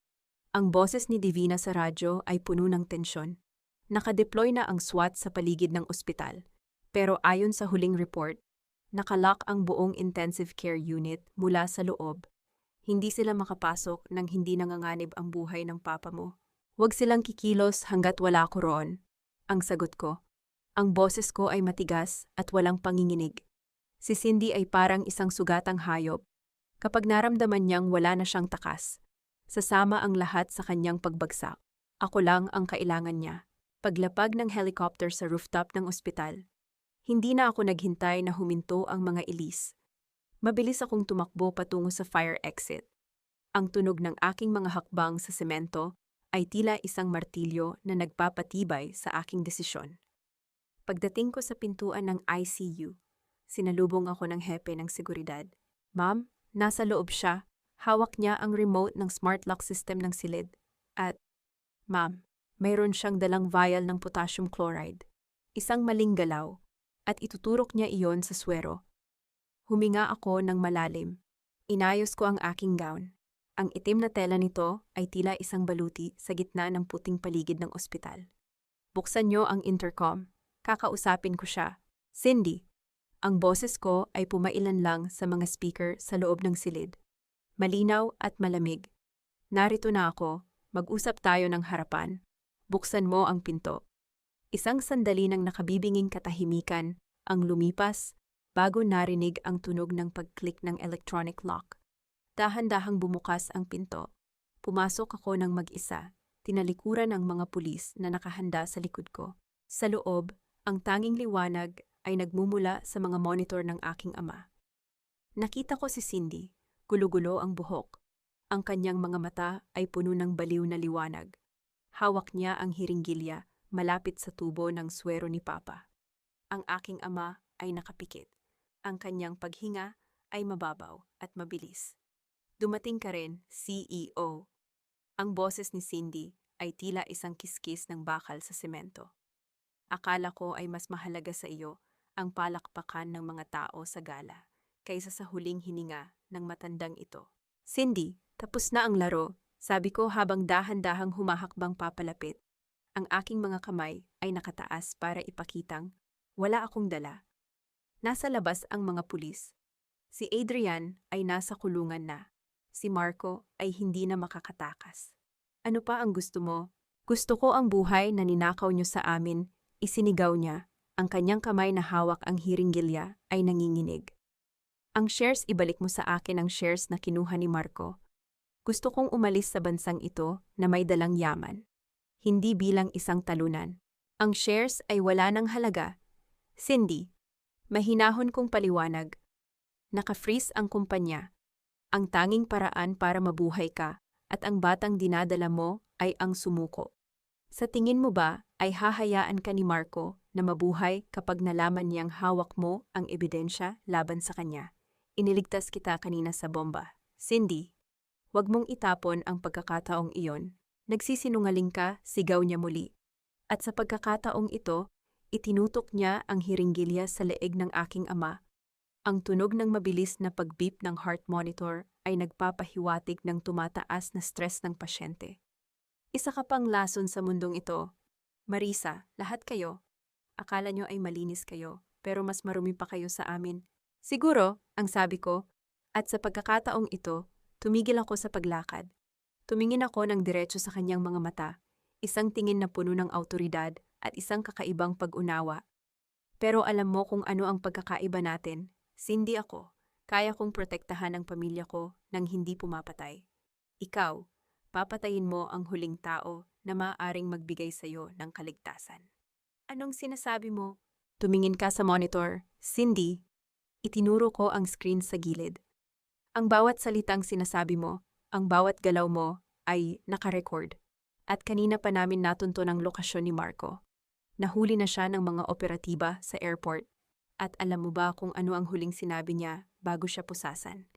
Ang boses ni Divina sa radyo ay puno ng tensyon. Nakadeploy na ang SWAT sa paligid ng ospital. Pero ayon sa huling report, nakalock ang buong intensive care unit mula sa loob. Hindi sila makapasok nang hindi nanganganib ang buhay ng papa mo. "Huwag silang kikilos hanggat wala ko roon," ang sagot ko. Ang boses ko ay matigas at walang panginginig. Si Cindy ay parang isang sugatang hayop. Kapag naramdaman niyang wala na siyang takas, sasama ang lahat sa kanyang pagbagsak. Ako lang ang kailangan niya. Paglapag ng helicopter sa rooftop ng ospital, hindi na ako naghintay na huminto ang mga ilis. Mabilis akong tumakbo patungo sa fire exit. Ang tunog ng aking mga hakbang sa semento ay tila isang martilyo na nagpapatibay sa aking desisyon. Pagdating ko sa pintuan ng ICU, sinalubong ako ng hepe ng seguridad. "Ma'am, nasa loob siya. Hawak niya ang remote ng smart lock system ng silid. At, ma'am, mayroon siyang dalang vial ng potassium chloride. Isang maling galaw, at ituturok niya iyon sa swero." Huminga ako ng malalim. Inayos ko ang aking gown. Ang itim na tela nito ay tila isang baluti sa gitna ng puting paligid ng ospital. "Buksan niyo ang intercom. Kakausapin ko siya." "Cindy." Ang boses ko ay pumailan lang sa mga speaker sa loob ng silid. Malinaw at malamig. "Narito na ako. Mag-usap tayo ng harapan. Buksan mo ang pinto." Isang sandali ng nakabibinging katahimikan ang lumipas bago narinig ang tunog ng pag-click ng electronic lock. Dahan-dahang bumukas ang pinto. Pumasok ako ng mag-isa. Tinalikuran ang mga pulis na nakahanda sa likod ko. Sa loob, ang tanging liwanag ay nagmumula sa mga monitor ng aking ama. Nakita ko si Cindy, gulo-gulo ang buhok. Ang kanyang mga mata ay puno ng baliw na liwanag. Hawak niya ang hiringgilya malapit sa tubo ng swero ni Papa. Ang aking ama ay nakapikit. Ang kanyang paghinga ay mababaw at mabilis. Dumating ka rin, CEO. Ang boses ni Cindy ay tila isang kiskis ng bakal sa semento. Akala ko ay mas mahalaga sa iyo ang palakpakan ng mga tao sa gala kaysa sa huling hininga ng matandang ito. Cindy, tapos na ang laro, sabi ko habang dahan-dahang humahakbang papalapit. Ang aking mga kamay ay nakataas para ipakitang wala akong dala. Nasa labas ang mga pulis. Si Adrian ay nasa kulungan na. Si Marco ay hindi na makakatakas. Ano pa ang gusto mo? Gusto ko ang buhay na ninakaw niyo sa amin, isinigaw niya. Ang kanyang kamay na hawak ang hiringgilya ay nanginginig. Ang shares ibalik mo sa akin ang shares na kinuha ni Marco. Gusto kong umalis sa bansang ito na may dalang yaman. Hindi bilang isang talunan. Ang shares ay wala ng halaga. Cindy, mahinahon kong paliwanag. Naka-freeze ang kumpanya. Ang tanging paraan para mabuhay ka at ang batang dinadala mo ay ang sumuko. Sa tingin mo ba ay hahayaan ka ni Marco na mabuhay kapag nalaman niyang hawak mo ang ebidensya laban sa kanya? Iniligtas kita kanina sa bomba. Cindy, wag mong itapon ang pagkakataong iyon. Nagsisinungaling ka, sigaw niya muli. At sa pagkakataong ito, itinutok niya ang hiringgilya sa leeg ng aking ama. Ang tunog ng mabilis na pag-beep ng heart monitor ay nagpapahiwatig ng tumataas na stress ng pasyente. Isa ka pang lason sa mundong ito. Marisa, lahat kayo. Akala nyo ay malinis kayo, pero mas marumi pa kayo sa amin. Siguro, ang sabi ko, at sa pagkakataong ito, tumigil ako sa paglakad. Tumingin ako ng diretso sa kanyang mga mata, isang tingin na puno ng awtoridad at isang kakaibang pag-unawa. Pero alam mo kung ano ang pagkakaiba natin. Cindy ako, kaya kong protektahan ang pamilya ko nang hindi pumapatay. Ikaw, papatayin mo ang huling tao na maaaring magbigay sa iyo ng kaligtasan. Anong sinasabi mo? Tumingin ka sa monitor. Cindy, itinuro ko ang screen sa gilid. Ang bawat salitang sinasabi mo, ang bawat galaw mo ay nakarecord. At kanina pa namin natunto ng lokasyon ni Marco. Nahuli na siya ng mga operatiba sa airport. At alam mo ba kung ano ang huling sinabi niya bago siya pusasan?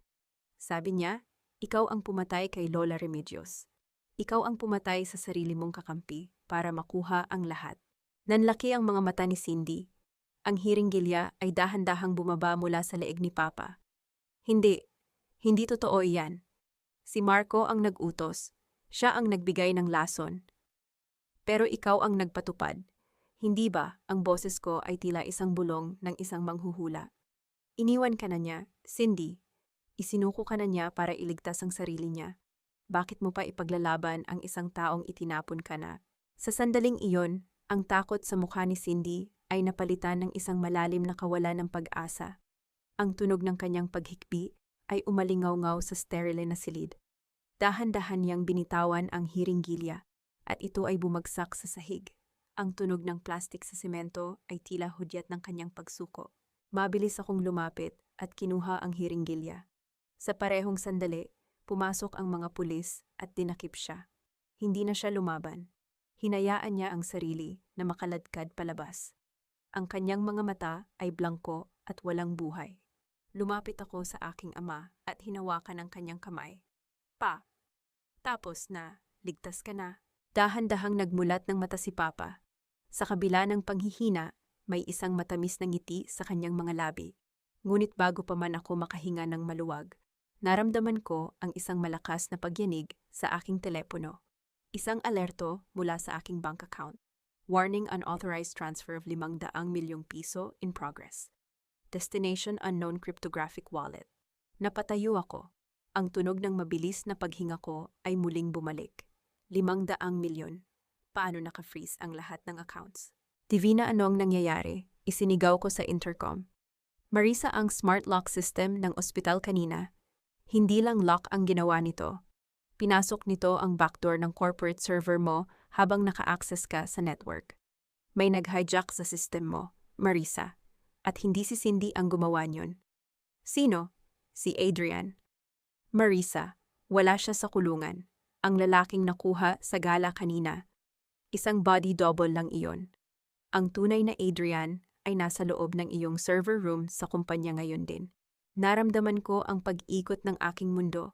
Sabi niya, ikaw ang pumatay kay Lola Remedios. Ikaw ang pumatay sa sarili mong kakampi para makuha ang lahat. Nanlaki ang mga mata ni Cindy. Ang hiringgilya ay dahan-dahang bumaba mula sa leeg ni Papa. Hindi totoo iyan. Si Marco ang nag-utos. Siya ang nagbigay ng lason. Pero ikaw ang nagpatupad. Hindi ba ang boses ko ay tila isang bulong ng isang manghuhula? Iniwan ka na niya, Cindy. Isinuko ka na niya para iligtas ang sarili niya. Bakit mo pa ipaglalaban ang isang taong itinapon ka na? Sa sandaling iyon, ang takot sa mukha ni Cindy ay napalitan ng isang malalim na kawalan ng pag-asa. Ang tunog ng kanyang paghikbi ay umalingaw-ngaw sa sterile na silid. Dahan-dahan niyang binitawan ang hiringgilya at ito ay bumagsak sa sahig. Ang tunog ng plastik sa semento ay tila hudyat ng kanyang pagsuko. Mabilis akong lumapit at kinuha ang hiringgilya. Sa parehong sandali, pumasok ang mga pulis at dinakip siya. Hindi na siya lumaban. Hinayaan niya ang sarili na makaladkad palabas. Ang kanyang mga mata ay blangko at walang buhay. Lumapit ako sa aking ama at hinawakan ang kanyang kamay. Pa, tapos na, ligtas ka na. Dahan-dahang nagmulat ng mata si Papa. Sa kabila ng panghihina, may isang matamis na ngiti sa kanyang mga labi. Ngunit bago pa man ako makahinga ng maluwag, naramdaman ko ang isang malakas na pagyanig sa aking telepono. Isang alerto mula sa aking bank account. Warning, unauthorized transfer of 500 milyong piso in progress. Destination unknown cryptographic wallet. Napatayo ako. Ang tunog ng mabilis na paghinga ko ay muling bumalik. 500 milyon. Paano naka-freeze ang lahat ng accounts? Divina, anong nangyayari? Isinigaw ko sa intercom. Marisa, ang smart lock system ng ospital kanina. Hindi lang lock ang ginawa nito. Pinasok nito ang backdoor ng corporate server mo habang naka-access ka sa network. May nag-hijack sa system mo, Marisa. At hindi si Cindy ang gumawa niyon. Sino? Si Adrian. Marisa, wala siya sa kulungan. Ang lalaking nakuha sa gala kanina. Isang body double lang iyon. Ang tunay na Adrian ay nasa loob ng iyong server room sa kumpanya ngayon din. Naramdaman ko ang pag-ikot ng aking mundo.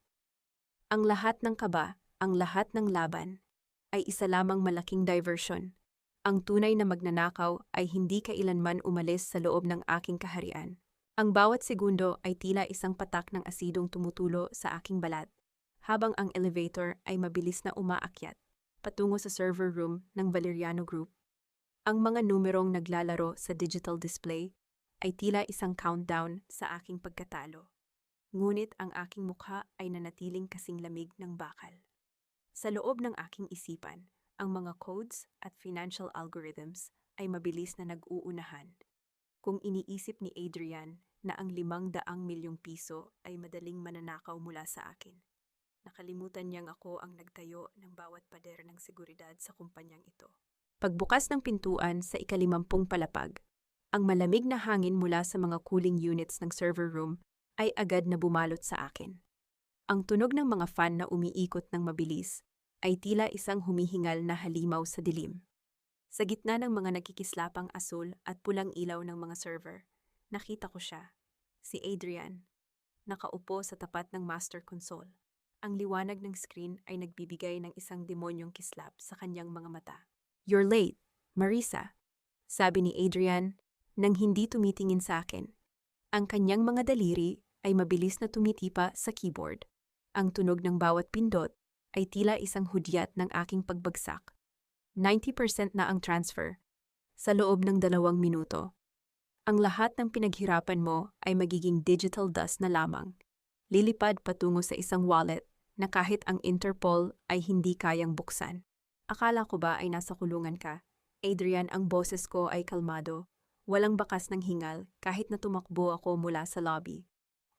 Ang lahat ng kaba, ang lahat ng laban, ay isa lamang malaking diversion. Ang tunay na magnanakaw ay hindi kailanman umalis sa loob ng aking kaharian. Ang bawat segundo ay tila isang patak ng asidong tumutulo sa aking balat, habang ang elevator ay mabilis na umaakyat, patungo sa server room ng Valeriano Group. Ang mga numerong naglalaro sa digital display ay tila isang countdown sa aking pagkatalo. Ngunit ang aking mukha ay nanatiling kasing lamig ng bakal. Sa loob ng aking isipan, ang mga codes at financial algorithms ay mabilis na nag-uunahan. Kung iniisip ni Adrian na ang 500 milyong piso ay madaling mananakaw mula sa akin, nakalimutan niyang ako ang nagtayo ng bawat pader ng seguridad sa kumpanyang ito. Pagbukas ng pintuan sa ika-50 palapag, ang malamig na hangin mula sa mga cooling units ng server room ay agad na bumalot sa akin. Ang tunog ng mga fan na umiikot ng mabilis ay tila isang humihingal na halimaw sa dilim. Sa gitna ng mga nagkikislapang asul at pulang ilaw ng mga server, nakita ko siya, si Adrian, nakaupo sa tapat ng master console. Ang liwanag ng screen ay nagbibigay ng isang demonyong kislap sa kanyang mga mata. "You're late, Marisa," sabi ni Adrian nang hindi tumitingin sa akin. Ang kanyang mga daliri ay mabilis na tumitipa sa keyboard. Ang tunog ng bawat pindot ay tila isang hudyat ng aking pagbagsak. 90% na ang transfer sa loob ng 2 minuto. Ang lahat ng pinaghirapan mo ay magiging digital dust na lamang. Lilipad patungo sa isang wallet na kahit ang Interpol ay hindi kayang buksan. Akala ko ba ay nasa kulungan ka? Adrian, ang boses ko ay kalmado. Walang bakas ng hingal kahit na tumakbo ako mula sa lobby.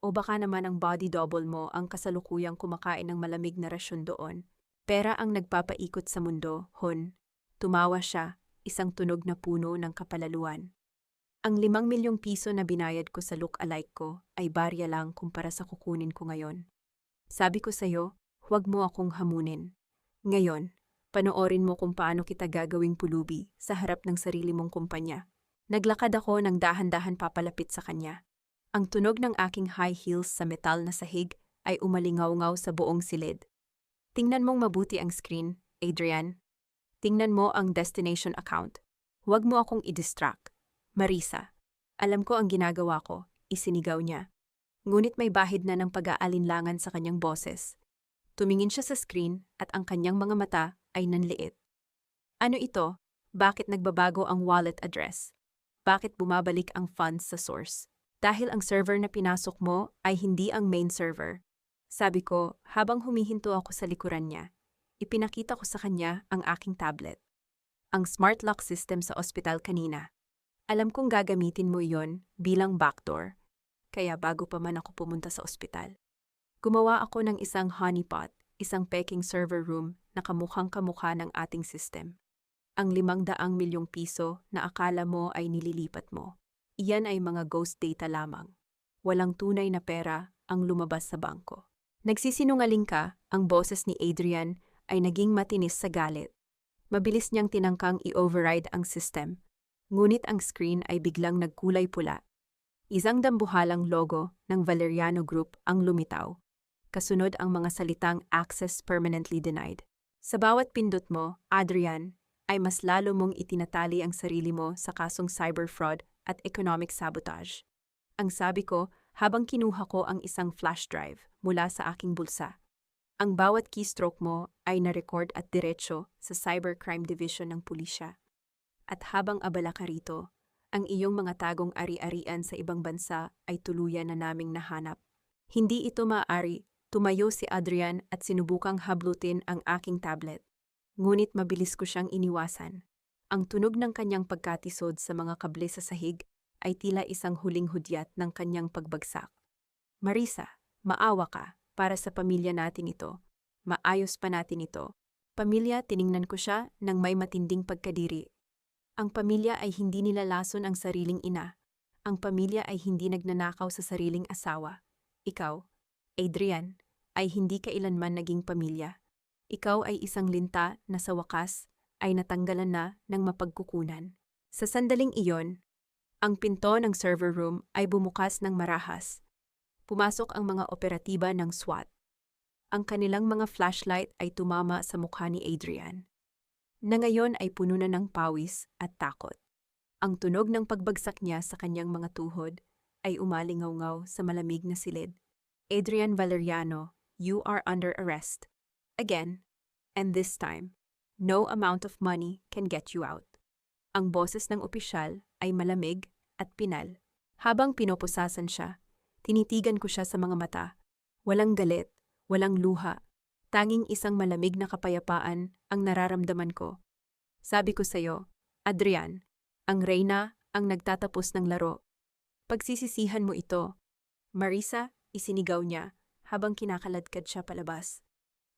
O baka naman ang body double mo ang kasalukuyang kumakain ng malamig na rasyon doon. Pera ang nagpapaikot sa mundo, hon. Tumawa siya, isang tunog na puno ng kapalaluan. Ang 5 milyong piso na binayad ko sa look-alike ko ay barya lang kumpara sa kukunin ko ngayon. Sabi ko sa'yo, huwag mo akong hamunin. Ngayon, panoorin mo kung paano kita gagawing pulubi sa harap ng sarili mong kumpanya. Naglakad ako ng dahan-dahan papalapit sa kanya. Ang tunog ng aking high heels sa metal na sahig ay umalingaw-ngaw sa buong silid. Tingnan mong mabuti ang screen, Adrian. Tingnan mo ang destination account. Huwag mo akong i-distract. Marisa, alam ko ang ginagawa ko, isinigaw niya. Ngunit may bahid na ng pag-aalinlangan sa kanyang boses. Tumingin siya sa screen at ang kanyang mga mata ay nanliit. Ano ito? Bakit nagbabago ang wallet address? Bakit bumabalik ang funds sa source? Dahil ang server na pinasok mo ay hindi ang main server. Sabi ko habang humihinto ako sa likuran niya. Ipinakita ko sa kanya ang aking tablet. Ang smart lock system sa ospital kanina. Alam kong gagamitin mo iyon bilang backdoor. Kaya bago pa man ako pumunta sa ospital, gumawa ako ng isang honeypot, isang peking server room na kamukhang kamukha ng ating system. Ang 500 milyong piso na akala mo ay nililipat mo. Iyan ay mga ghost data lamang. Walang tunay na pera ang lumabas sa bangko. Nagsisinungaling ka, ang boses ni Adrian ay naging matinis sa galit. Mabilis niyang tinangkang i-override ang system. Ngunit ang screen ay biglang nagkulay pula. Isang dambuhalang logo ng Valeriano Group ang lumitaw. Kasunod ang mga salitang access permanently denied. Sa bawat pindot mo, Adrian, ay mas lalo mong itinatali ang sarili mo sa kasong cyber fraud at economic sabotage. Ang sabi ko habang kinuha ko ang isang flash drive mula sa aking bulsa. Ang bawat keystroke mo ay na-record at diretso sa Cybercrime Division ng pulisya. At habang abala ka rito, ang iyong mga tagong ari-arian sa ibang bansa ay tuluyan na naming nahanap. Hindi ito maaari, tumayo si Adrian at sinubukang hablutin ang aking tablet. Ngunit mabilis ko siyang iniwasan. Ang tunog ng kanyang pagkatisod sa mga kable sa sahig ay tila isang huling hudyat ng kanyang pagbagsak. Marisa, maawa ka para sa pamilya natin ito. Maayos pa natin ito. Pamilya, tiningnan ko siya nang may matinding pagkadiri. Ang pamilya ay hindi nilalason ang sariling ina. Ang pamilya ay hindi nagnanakaw sa sariling asawa. Ikaw, Adrian, ay hindi kailanman naging pamilya. Ikaw ay isang linta na sa wakas ay natanggalan na ng mapagkukunan. Sa sandaling iyon, ang pinto ng server room ay bumukas ng marahas. Pumasok ang mga operatiba ng SWAT. Ang kanilang mga flashlight ay tumama sa mukha ni Adrian, na ngayon ay puno na ng pawis at takot. Ang tunog ng pagbagsak niya sa kanyang mga tuhod ay umalingaw-ngaw sa malamig na silid. Adrian Valeriano, you are under arrest. Again, and this time, no amount of money can get you out. Ang boses ng opisyal ay malamig at pinal. Habang pinoposasan siya, tinitigan ko siya sa mga mata. Walang galit, walang luha. Tanging isang malamig na kapayapaan ang nararamdaman ko. Sabi ko sa'yo, Adrian, ang reyna ang nagtatapos ng laro. Pagsisisihan mo ito. Marisa, isinigaw niya habang kinakaladkad siya palabas.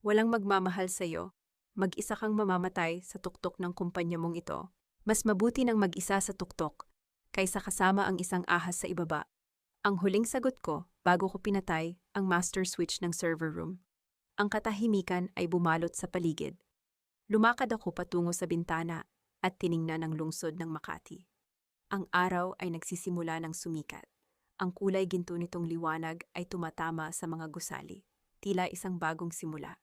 Walang magmamahal sa'yo. Mag-isa kang mamamatay sa tuktok ng kumpanya mong ito. Mas mabuti ng mag-isa sa tuktok kaysa kasama ang isang ahas sa ibaba. Ang huling sagot ko bago ko pinatay ang master switch ng server room. Ang katahimikan ay bumalot sa paligid. Lumakad ako patungo sa bintana at tiningnan ang lungsod ng Makati. Ang araw ay nagsisimula ng sumikat. Ang kulay ginto nitong liwanag ay tumatama sa mga gusali, tila isang bagong simula.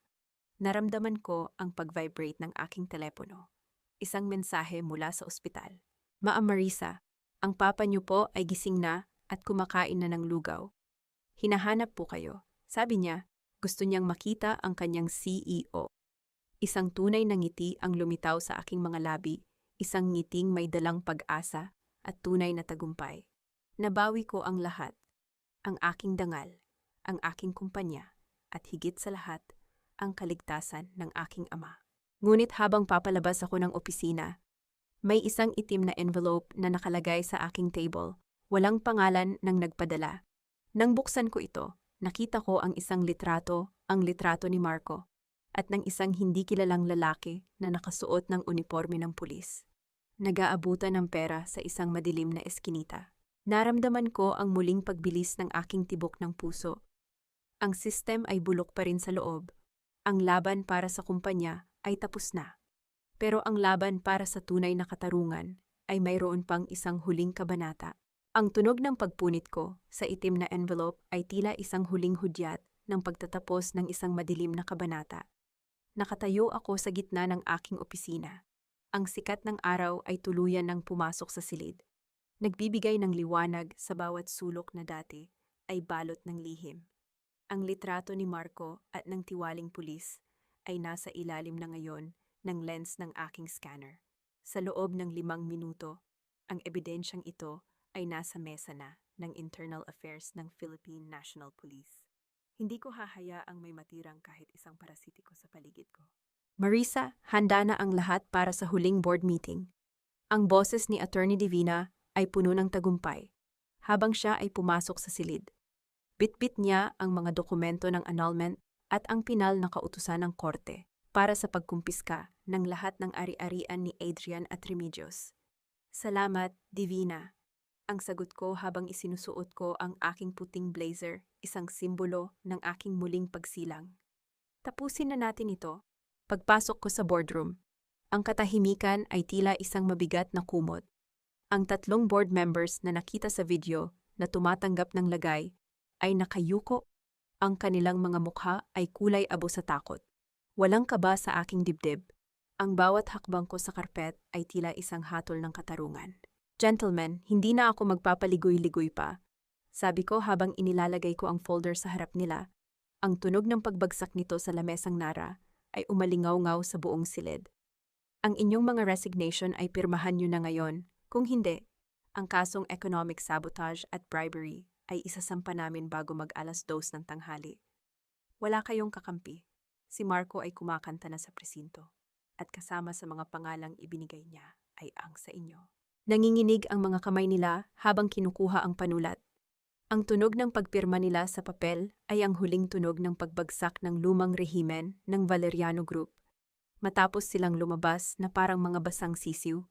Naramdaman ko ang pag-vibrate ng aking telepono. Isang mensahe mula sa ospital. Ma'am Marisa, ang papa niyo po ay gising na at kumakain na ng lugaw. Hinahanap po kayo. Sabi niya, gusto niyang makita ang kanyang CEO. Isang tunay na ngiti ang lumitaw sa aking mga labi, isang ngiting may dalang pag-asa at tunay na tagumpay. Nabawi ko ang lahat, ang aking dangal, ang aking kumpanya, at higit sa lahat, ang kaligtasan ng aking ama. Ngunit habang papalabas ako ng opisina, may isang itim na envelope na nakalagay sa aking table, walang pangalan ng nagpadala. Nang buksan ko ito, nakita ko ang isang litrato, ang litrato ni Marco, at ng isang hindi kilalang lalaki na nakasuot ng uniforme ng pulis. Nag-aabutan ng pera sa isang madilim na eskinita. Naramdaman ko ang muling pagbilis ng aking tibok ng puso. Ang sistem ay bulok pa rin sa loob. Ang laban para sa kumpanya ay tapos na. Pero ang laban para sa tunay na katarungan ay mayroon pang isang huling kabanata. Ang tunog ng pagpunit ko sa itim na envelope ay tila isang huling hudyat ng pagtatapos ng isang madilim na kabanata. Nakatayo ako sa gitna ng aking opisina. Ang sikat ng araw ay tuluyan ng pumasok sa silid. Nagbibigay ng liwanag sa bawat sulok na dati ay balot ng lihim. Ang litrato ni Marco at ng tiwaling pulis ay nasa ilalim na ngayon ng lens ng aking scanner. Sa loob ng 5 minuto, ang ebidensyang ito ay nasa mesa na ng Internal Affairs ng Philippine National Police. Hindi ko hahayaang may matirang kahit isang parasitiko sa paligid ko. Marisa, handa na ang lahat para sa huling board meeting. Ang boses ni Attorney Divina ay puno ng tagumpay, habang siya ay pumasok sa silid. Bitbit niya ang mga dokumento ng annulment at ang pinal na kautusan ng korte para sa pagkumpiska ng lahat ng ari-arian ni Adrian at Remedios. Salamat, Divina. Ang sagot ko habang isinusuot ko ang aking puting blazer, isang simbolo ng aking muling pagsilang. Tapusin na natin ito. Pagpasok ko sa boardroom, ang katahimikan ay tila isang mabigat na kumot. Ang 3 board members na nakita sa video na tumatanggap ng lagay ay nakayuko. Ang kanilang mga mukha ay kulay abo sa takot. Walang kaba sa aking dibdib. Ang bawat hakbang ko sa karpet ay tila isang hatol ng katarungan. Gentlemen, hindi na ako magpapaligoy-ligoy pa. Sabi ko habang inilalagay ko ang folder sa harap nila. Ang tunog ng pagbagsak nito sa lamesang nara ay umalingaw-ngaw sa buong silid. Ang inyong mga resignation ay pirmahan nyo na ngayon. Kung hindi, ang kasong economic sabotage at bribery ay isasampa namin bago mag-2:00 ng tanghali. Wala kayong kakampi. Si Marco ay kumakanta na sa presinto at kasama sa mga pangalang ibinigay niya ay ang sa inyo. Nanginginig ang mga kamay nila habang kinukuha ang panulat. Ang tunog ng pagpirma nila sa papel ay ang huling tunog ng pagbagsak ng lumang rehimen ng Valeriano Group. Matapos silang lumabas na parang mga basang sisiw,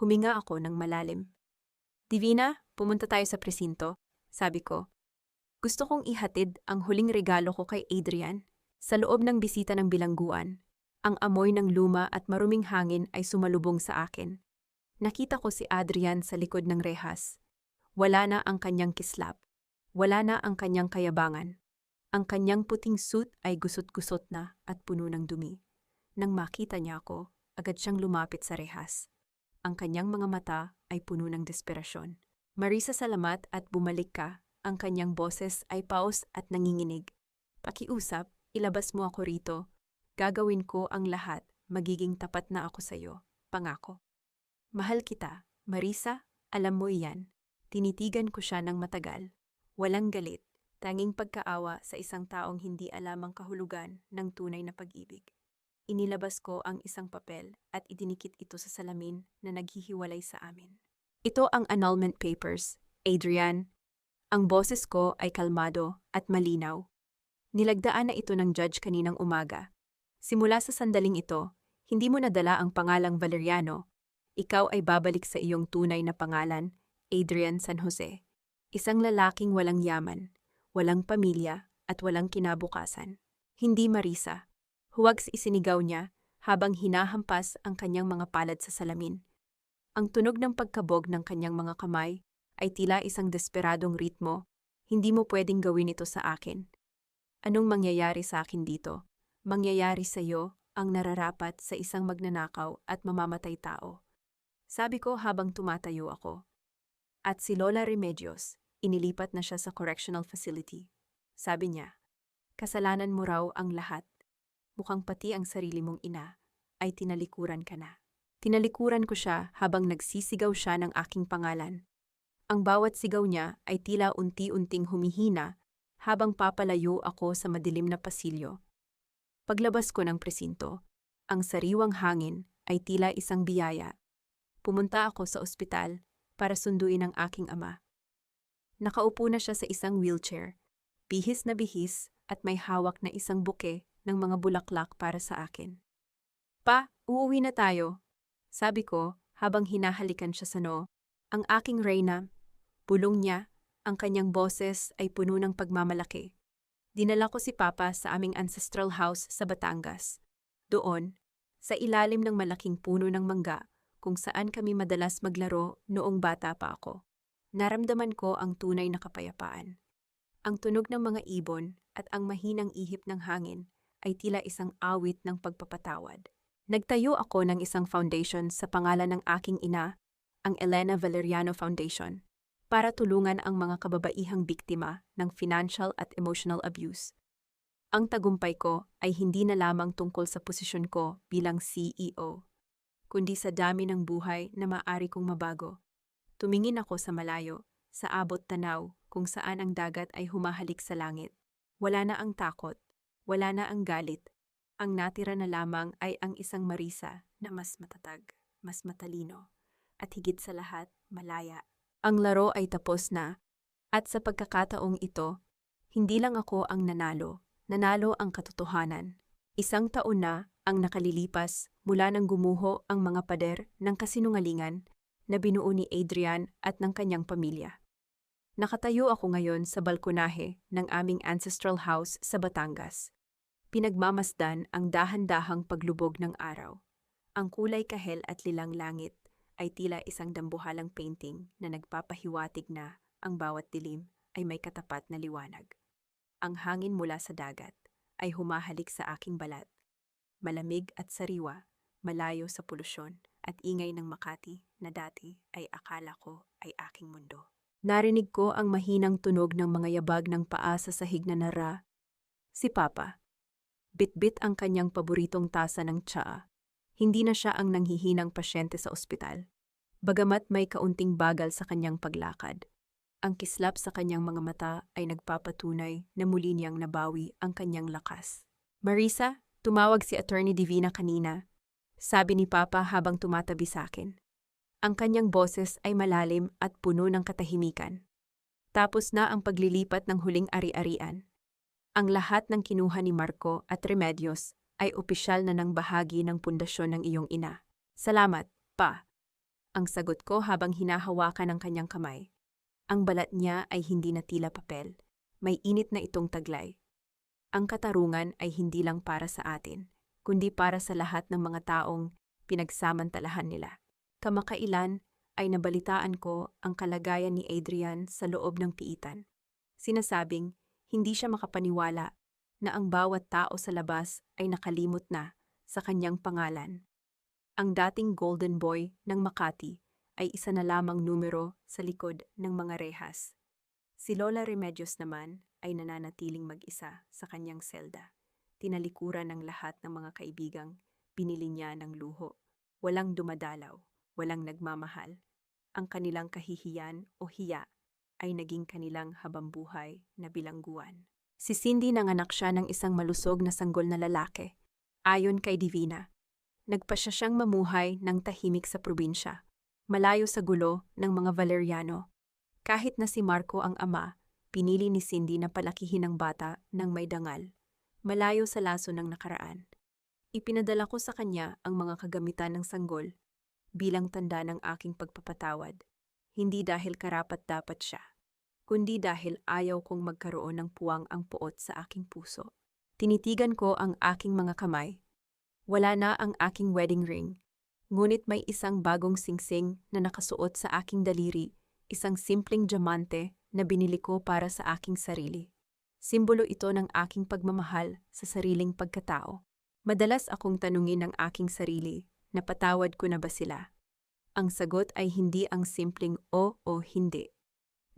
huminga ako ng malalim. Divina, pumunta tayo sa presinto, sabi ko. Gusto kong ihatid ang huling regalo ko kay Adrian. Sa loob ng bisita ng bilangguan, ang amoy ng luma at maruming hangin ay sumalubong sa akin. Nakita ko si Adrian sa likod ng rehas. Wala na ang kanyang kislap. Wala na ang kanyang kayabangan. Ang kanyang puting suit ay gusot-gusot na at puno ng dumi. Nang makita niya ako, agad siyang lumapit sa rehas. Ang kanyang mga mata ay puno ng desperasyon. Marisa, salamat at bumalik ka. Ang kanyang boses ay paos at nanginginig. Pakiusap, ilabas mo ako rito. Gagawin ko ang lahat. Magiging tapat na ako sa iyo. Pangako. Mahal kita, Marisa, alam mo iyan. Tinitigan ko siya ng matagal. Walang galit, tanging pagkaawa sa isang taong hindi alam ang kahulugan ng tunay na pag-ibig. Inilabas ko ang isang papel at idinikit ito sa salamin na naghihiwalay sa amin. Ito ang annulment papers, Adrian. Ang boses ko ay kalmado at malinaw. Nilagdaan na ito ng judge kaninang umaga. Simula sa sandaling ito, hindi mo nadala ang pangalang Valeriano. Ikaw ay babalik sa iyong tunay na pangalan, Adrian San Jose. Isang lalaking walang yaman, walang pamilya at walang kinabukasan. Hindi Marisa. Huwag isinigaw niya habang hinahampas ang kanyang mga palad sa salamin. Ang tunog ng pagkabog ng kanyang mga kamay ay tila isang desperadong ritmo. Hindi mo pwedeng gawin ito sa akin. Anong mangyayari sa akin dito? Mangyayari sa iyo ang nararapat sa isang magnanakaw at mamamatay tao. Sabi ko habang tumatayo ako. At si Lola Remedios, inilipat na siya sa correctional facility. Sabi niya, kasalanan mo raw ang lahat. Mukhang pati ang sarili mong ina ay tinalikuran ka na. Tinalikuran ko siya habang nagsisigaw siya ng aking pangalan. Ang bawat sigaw niya ay tila unti-unting humihina habang papalayo ako sa madilim na pasilyo. Paglabas ko ng presinto, ang sariwang hangin ay tila isang biyaya. Pumunta ako sa ospital para sunduin ang aking ama. Nakaupo na siya sa isang wheelchair, bihis na bihis at may hawak na isang buke ng mga bulaklak para sa akin. Pa, uuwi na tayo, sabi ko habang hinahalikan siya sa noo. Ang aking Reyna, bulong niya, ang kanyang boses ay puno ng pagmamalaki. Dinala ko si Papa sa aming ancestral house sa Batangas. Doon, sa ilalim ng malaking puno ng mangga, kung saan kami madalas maglaro noong bata pa ako. Naramdaman ko ang tunay na kapayapaan. Ang tunog ng mga ibon at ang mahinang ihip ng hangin ay tila isang awit ng pagpapatawad. Nagtayo ako ng isang foundation sa pangalan ng aking ina, ang Elena Valeriano Foundation, para tulungan ang mga kababaihang biktima ng financial at emotional abuse. Ang tagumpay ko ay hindi na lamang tungkol sa posisyon ko bilang CEO, kundi sa dami ng buhay na maaari kong mabago. Tumingin ako sa malayo, sa abot tanaw kung saan ang dagat ay humahalik sa langit. Wala na ang takot, wala na ang galit. Ang natira na lamang ay ang isang Marisa na mas matatag, mas matalino, at higit sa lahat, malaya. Ang laro ay tapos na, at sa pagkakataong ito, hindi lang ako ang nanalo ang katotohanan. Isang taon na ang nakalilipas mula nang gumuho ang mga pader ng kasinungalingan na binuo ni Adrian at ng kanyang pamilya. Nakatayo ako ngayon sa balkonahe ng aming ancestral house sa Batangas. Pinagmamasdan ang dahan-dahang paglubog ng araw. Ang kulay kahel at lilang langit ay tila isang dambuhalang painting na nagpapahiwatig na ang bawat dilim ay may katapat na liwanag. Ang hangin mula sa dagat ay humahalik sa aking balat. Malamig at sariwa, malayo sa polusyon at ingay ng Makati na dati ay akala ko ay aking mundo. Narinig ko ang mahinang tunog ng mga yabag ng paa sa sahig na nara. Si Papa. Bitbit ang kanyang paboritong tasa ng tsaa. Hindi na siya ang nanghihinang pasyente sa ospital. Bagamat may kaunting bagal sa kanyang paglakad, ang kislap sa kanyang mga mata ay nagpapatunay na muli niyang nabawi ang kanyang lakas. Marisa, tumawag si Attorney Divina kanina, sabi ni Papa habang tumatabi sa akin. Ang kanyang boses ay malalim at puno ng katahimikan. Tapos na ang paglilipat ng huling ari-arian. Ang lahat ng kinuha ni Marco at Remedios ay opisyal na ng bahagi ng pundasyon ng iyong ina. Salamat, Pa. Ang sagot ko habang hinahawakan ang kanyang kamay. Ang balat niya ay hindi na tila papel. May init na itong taglay. Ang katarungan ay hindi lang para sa atin, kundi para sa lahat ng mga taong pinagsamantalahan nila. Kamakailan ay nabalitaan ko ang kalagayan ni Adrian sa loob ng piitan. Sinasabing hindi siya makapaniwala na ang bawat tao sa labas ay nakalimot na sa kanyang pangalan. Ang dating golden boy ng Makati ay isa na lamang numero sa likod ng mga rehas. Si Lola Remedios naman ay nananatiling mag-isa sa kanyang selda. Tinalikuran ng lahat ng mga kaibigang pinili niya ng luho. Walang dumadalaw, walang nagmamahal. Ang kanilang kahihiyan o hiya ay naging kanilang habambuhay na bilangguan. Si Cindy nanganak siya ng isang malusog na sanggol na lalaki. Ayon kay Divina, nagpasya siyang mamuhay ng tahimik sa probinsya, malayo sa gulo ng mga Valeriano. Kahit na si Marco ang ama, pinili ni Cindy na palakihin ang bata ng may dangal, malayo sa laso ng nakaraan. Ipinadala ko sa kanya ang mga kagamitan ng sanggol bilang tanda ng aking pagpapatawad, hindi dahil karapat-dapat siya, kundi dahil ayaw kong magkaroon ng puwang ang puot sa aking puso. Tinitigan ko ang aking mga kamay. Wala na ang aking wedding ring, ngunit may isang bagong singsing na nakasuot sa aking daliri, isang simpleng diamante na binili ko para sa aking sarili. Simbolo ito ng aking pagmamahal sa sariling pagkatao. Madalas akong tanungin ng aking sarili, napatawad ko na ba sila? Ang sagot ay hindi ang simpleng o hindi.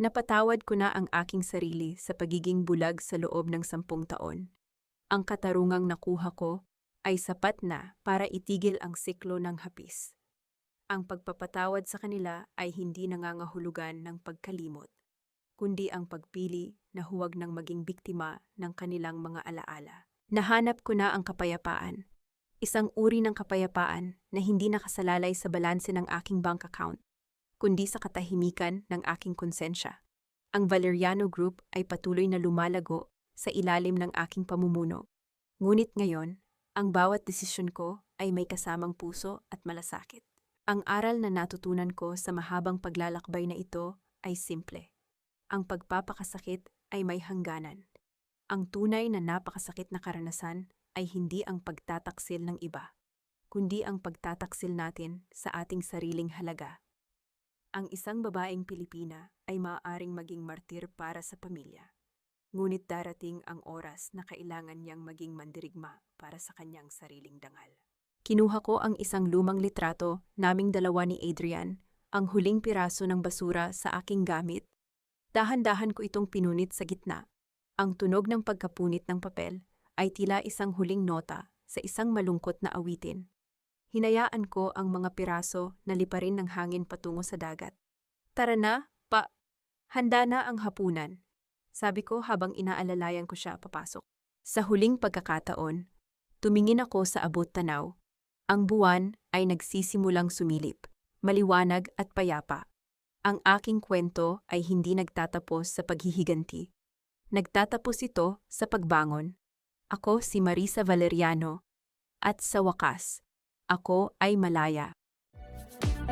Napatawad ko na ang aking sarili sa pagiging bulag sa loob ng 10 taon. Ang katarungang nakuha ko ay sapat na para itigil ang siklo ng hapis. Ang pagpapatawad sa kanila ay hindi nangangahulugan ng pagkalimot, kundi ang pagpili na huwag nang maging biktima ng kanilang mga alaala. Nahanap ko na ang kapayapaan. Isang uri ng kapayapaan na hindi nakasalalay sa balanse ng aking bank account, kundi sa katahimikan ng aking konsensya. Ang Valeriano Group ay patuloy na lumalago sa ilalim ng aking pamumuno. Ngunit ngayon, ang bawat desisyon ko ay may kasamang puso at malasakit. Ang aral na natutunan ko sa mahabang paglalakbay na ito ay simple. Ang pagpapakasakit ay may hangganan. Ang tunay na napakasakit na karanasan ay hindi ang pagtataksil ng iba, kundi ang pagtataksil natin sa ating sariling halaga. Ang isang babaeng Pilipina ay maaaring maging martir para sa pamilya. Ngunit darating ang oras na kailangan niyang maging mandirigma para sa kanyang sariling dangal. Kinuha ko ang isang lumang litrato naming dalawa ni Adrian, ang huling piraso ng basura sa aking gamit. Dahan-dahan ko itong pinunit sa gitna. Ang tunog ng pagkapunit ng papel ay tila isang huling nota sa isang malungkot na awitin. Hinayaan ko ang mga piraso na liparin ng hangin patungo sa dagat. Tara na, pa! Handa na ang hapunan, sabi ko habang inaalalayan ko siya papasok. Sa huling pagkakataon, tumingin ako sa abot tanaw. Ang buwan ay nagsisimulang sumilip, maliwanag at payapa. Ang aking kwento ay hindi nagtatapos sa paghihiganti. Nagtatapos ito sa pagbangon. Ako si Marisa Valeriano, at sa wakas, ako ay malaya.